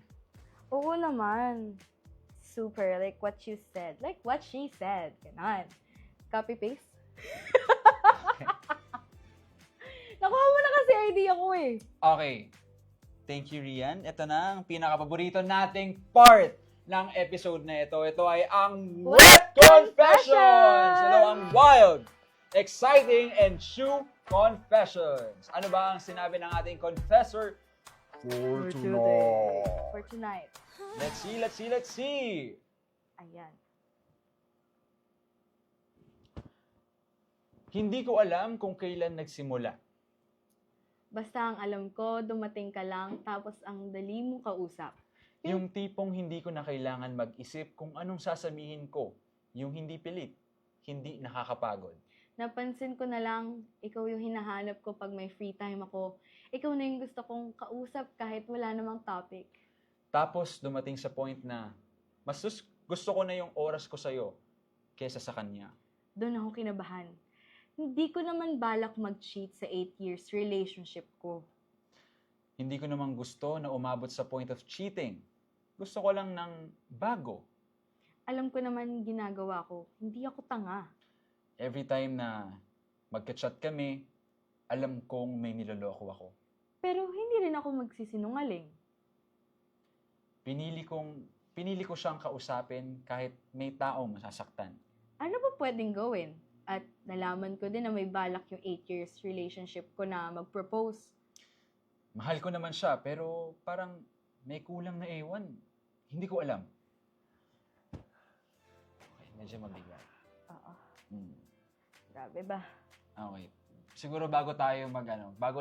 C: Oo naman. Super. Like what you said. Like what she said. Ganon. Copy-paste? Nakuha mo na kasi idea ko eh.
B: Okay. Thank you, Rian. Ito na ang pinaka-paborito nating part ng episode na ito. Ito ay ang Wet Confessions! Ito ang wild, exciting, and true confessions. Ano ba ang sinabi ng ating confessor for tonight?
C: For tonight.
B: Let's see.
C: Ayan.
B: Hindi ko alam kung kailan nagsimula.
D: Basta ang alam ko, dumating ka lang, tapos ang dali mo kausap.
B: Yung tipong hindi ko na kailangan mag-isip kung anong sasabihin ko. Yung hindi pilit, hindi nakakapagod.
D: Napansin ko na lang, ikaw yung hinahanap ko pag may free time ako. Ikaw na yung gusto kong kausap kahit wala namang topic.
B: Tapos dumating sa point na mas gusto ko na yung oras ko sa'yo kesa sa kanya.
D: Doon ako kinabahan. Hindi ko naman balak mag-cheat sa 8 years relationship ko.
B: Hindi ko naman gusto na umabot sa point of cheating. Gusto ko lang ng bago.
D: Alam ko naman ginagawa ko. Hindi ako tanga.
B: Every time na magka-chat kami, alam kong may niloloko ako.
D: Pero hindi rin ako magsisinungaling.
B: Pinili ko siyang kausapin kahit may taong masasaktan.
D: Ano ba pwedeng gawin? At nalaman ko din na may balak yung 8 years relationship ko na mag-propose.
B: Mahal ko naman siya, pero parang may kulang na ewan. Hindi ko alam. Okay, medyo mabigat.
C: Oo.
B: Hmm.
C: Grabe ba?
B: Okay. Siguro bago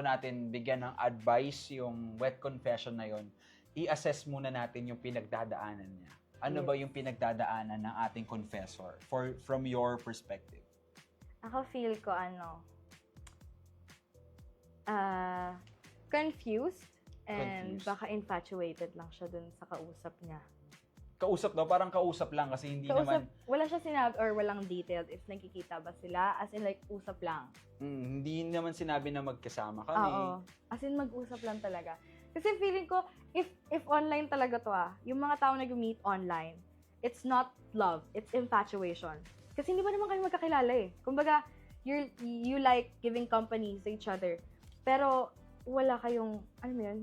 B: natin bigyan ng advice yung wet confession na yon, i-assess muna natin yung pinagdadaanan niya. Ano
C: Yes.
B: ba yung pinagdadaanan ng ating confessor from your perspective?
C: Ako feel ko confused and
B: Confused.
C: baka infatuated lang siya dun sa kausap niya.
B: Kausap daw, parang kausap lang kasi hindi naman
C: Wala siya sinabi or walang detailed if nagkikita ba sila, as in like usap lang.
B: hindi naman sinabi na magkasama kami.
C: Oo. As in mag-usap lang talaga. Kasi feeling ko, if online talaga to yung mga tao nag-meet online, it's not love, it's infatuation. Kasi hindi ba naman kayo magkakilala eh. Kumbaga, you like giving company to each other. Pero, wala kayong,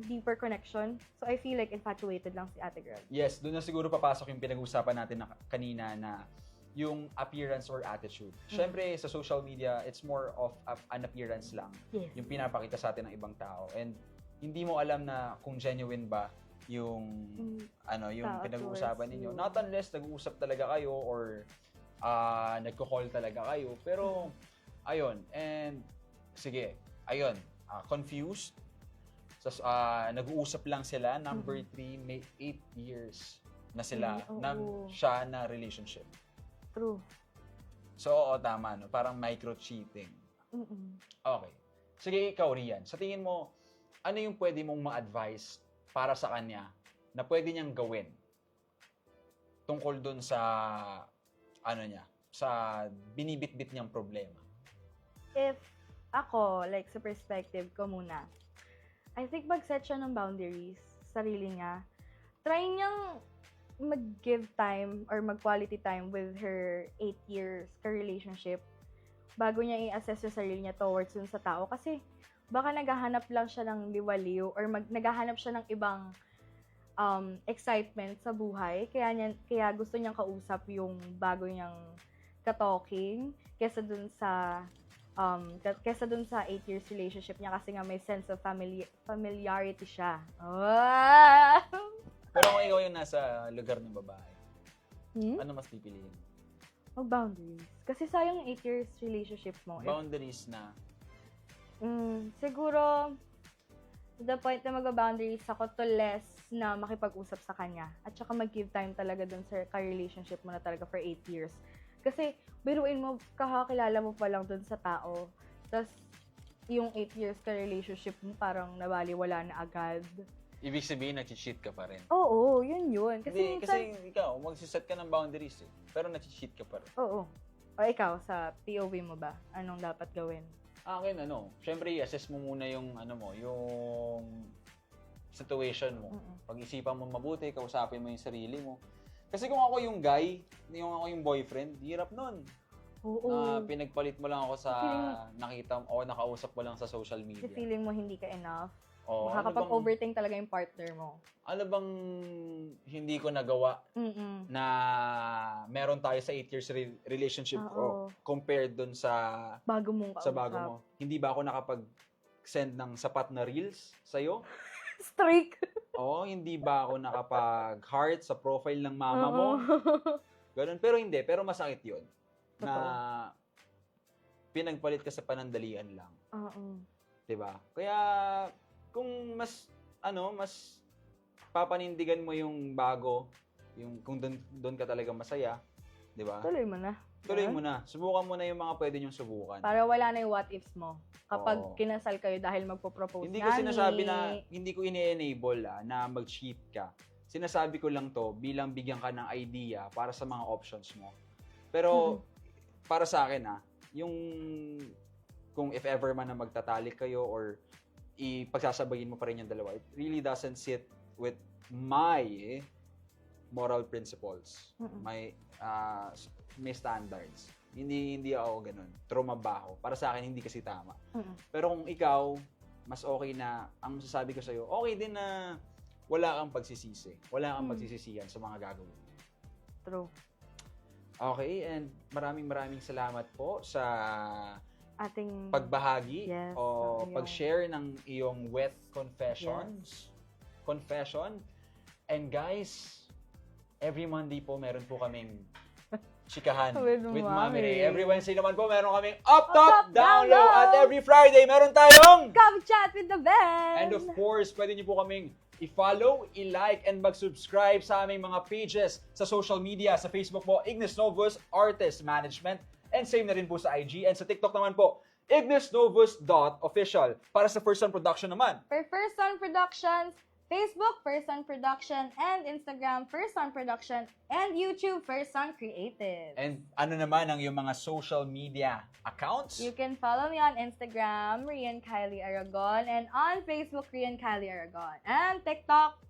C: deeper connection. So, I feel like infatuated lang si ate girl.
B: Yes, doon na siguro papasok yung pinag-usapan natin kanina na yung appearance or attitude. Siyempre, sa social media, it's more of an appearance lang.
C: Yes.
B: Yung pinapakita sa atin ng ibang tao. And hindi mo alam na kung genuine ba yung yung
C: Tao
B: pinag-uusapan
C: towards
B: ninyo.
C: you.
B: Not unless nag-uusap talaga kayo or nagko-call talaga kayo. Pero, ayun. And, sige, ayun. Confused. Nag-uusap lang sila. Number 3, may 8 years na sila siya na relationship.
C: True.
B: So, oo, tama, no? Parang micro-cheating. Okay. Sige, ikaw, Rian. Sa tingin mo, ano yung pwede mong ma-advise para sa kanya na pwede niyang gawin tungkol dun sa sa binibitbit niyang problema?
C: If ako, like sa perspective ko muna, I think mag-set siya ng boundaries sa sarili niya. Try niyang mag-give time or mag-quality time with her 8 years ka-relationship bago niya i-assess yung sarili niya towards dun sa tao. Kasi baka naghahanap lang siya ng liwaliw or naghahanap siya ng ibang excitement sa buhay. Kaya gusto niyang kausap yung bago niyang ka-talking kesa dun sa 8 years relationship niya kasi nga may sense of familiarity siya.
B: Pero kung ikaw yung nasa lugar ng babae, ano mas pipiliin?
C: Mag-boundaries. Kasi sayang 8 years relationship mo.
B: Boundaries na.
C: Siguro, to the point na mag-boundaries ako to less na makipag-usap sa kanya. At saka mag-give time talaga dun sa ka-relationship mo na talaga for 8 years. Kasi, biruin mo, kakakilala mo pa lang dun sa tao. Tapos, yung 8 years ka-relationship mo, parang nabaliwala na agad.
B: Ibig sabihin, nag-cheat ka pa rin.
C: Oo, yun. Kasi
B: Hindi,
C: minsan,
B: kasi ikaw, magsiset ka ng boundaries eh. Pero nag-cheat ka pa rin.
C: oo. O ikaw, sa POV mo ba? Anong dapat gawin?
B: Akin, syempre, i-assess mo muna yung, yung situation mo. Pag-isipan mo mabuti, kausapin mo yung sarili mo. Kasi kung ako yung guy, yung ako yung boyfriend, hirap nun.
C: Oo.
B: Pinagpalit mo lang ako sa nakita o nakausap mo lang sa social
C: Kasi
B: media.
C: feeling mo hindi ka enough.
B: O,
C: Makakapag-overthink talaga yung partner mo.
B: ano bang hindi ko nagawa na meron tayo sa 8 years relationship ko compared dun sa
C: Bago mong kausap.
B: sa bago mo? Hindi ba ako nakapag-send ng sapat na reels sa'yo?
C: Streak.
B: Oo, hindi ba ako nakapag-heart sa profile ng mama mo? Ganun. Pero hindi. Pero masakit yun. Na pinagpalit ka sa panandalian lang.
C: Oo.
B: 'Di ba? Kaya kung mas papanindigan mo yung bago, yung kung doon ka talaga masaya, 'di ba?
C: Tuloy mo na.
B: Tuloy mo na. Subukan mo na yung mga pwede niyong subukan.
C: Para wala na yung what ifs mo. Kapag
B: Oo.
C: kinasal kayo dahil magpo-propose
B: Hindi ko sinasabi na hindi ko ini-enable na mag-cheat ka. Sinasabi ko lang to bilang bigyan ka ng idea para sa mga options mo. Pero para sa akin yung kung if ever man na magtatalik kayo or ipagsasabayin mo pa rin yung dalawa, it really doesn't sit with my moral principles. May standards. Hindi ako ganun. Trumabaho. Para sa akin, hindi kasi tama. Pero kung ikaw, mas okay na, ang masasabi ko sa'yo, okay din na wala kang pagsisisi. Wala kang pagsisisihan sa mga gagawin.
C: True.
B: Okay, and maraming salamat po sa
C: Ating
B: pagbahagi
C: Yes,
B: o
C: yung-
B: pag-share ng iyong wet confessions. Confession. And guys, every Monday po meron po kaming chikahan
C: With
B: Mami Ray.
C: Mami.
B: Every Wednesday naman po meron kaming Up Top
C: Top,
B: Down
C: Down
B: Low.
C: Low.
B: At every Friday meron tayong
C: Come chat with the band!
B: And of course, pwede niyo po kaming i-follow, i-like, and mag-subscribe sa aming mga pages sa social media. Sa Facebook po, Ignis Novus Artist Management. And same na rin po sa IG. And sa TikTok naman po, ignisnovus.official. Para sa First Son Production naman.
C: For First Son Productions, Facebook, First Son Production, and Instagram, First Son Production, and YouTube, First Son Creative.
B: And ano naman ang iyong mga social media accounts?
C: You can follow me on Instagram, Rian Kylie Aragon, and on Facebook, Rian Kylie Aragon. And TikTok,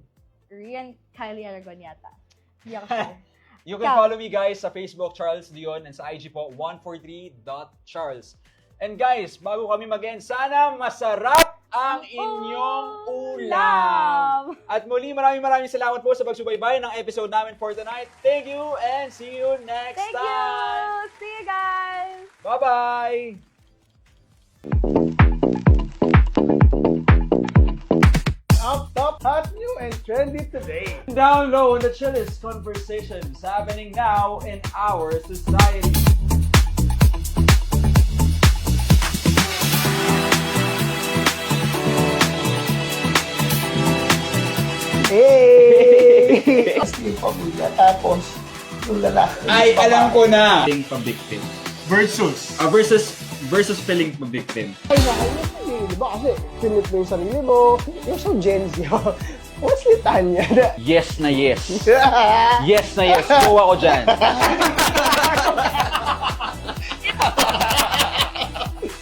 C: Rian Kylie Aragon yata. Hindi ako sure.
B: You can follow me guys sa Facebook, Charles Dion, and sa IG po, 143.charles. And guys, bago kami mag-end, sana masarap ang inyong ulam. At muli, maraming salamat po sa pagsubaybay ng episode namin for tonight. Thank you and see you next
C: Thank
B: time.
C: you! See you guys!
B: Bye-bye!
A: Up top, hot, new, and trendy today.
B: Down low on the chillest conversations happening now in our society.
A: Hey! Yung pamilya, tapos yung lalaki.
B: Ay, alam ko na! Feeling pa-victim.
A: Versus.
B: Versus feeling pa-victim.
A: Ay, hindi. Di ba kasi pinit mo yung sarili mo. Yung sa Gen Z, what's litanya na?
B: Yes na yes. Yes na yes. Kuha ko dyan.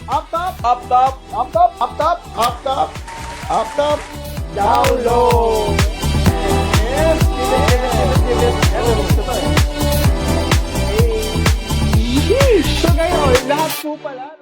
A: Up top,
B: Up top!
A: up top, up top, up top, up top, down low. Yes, So ngayon, lahat po pala,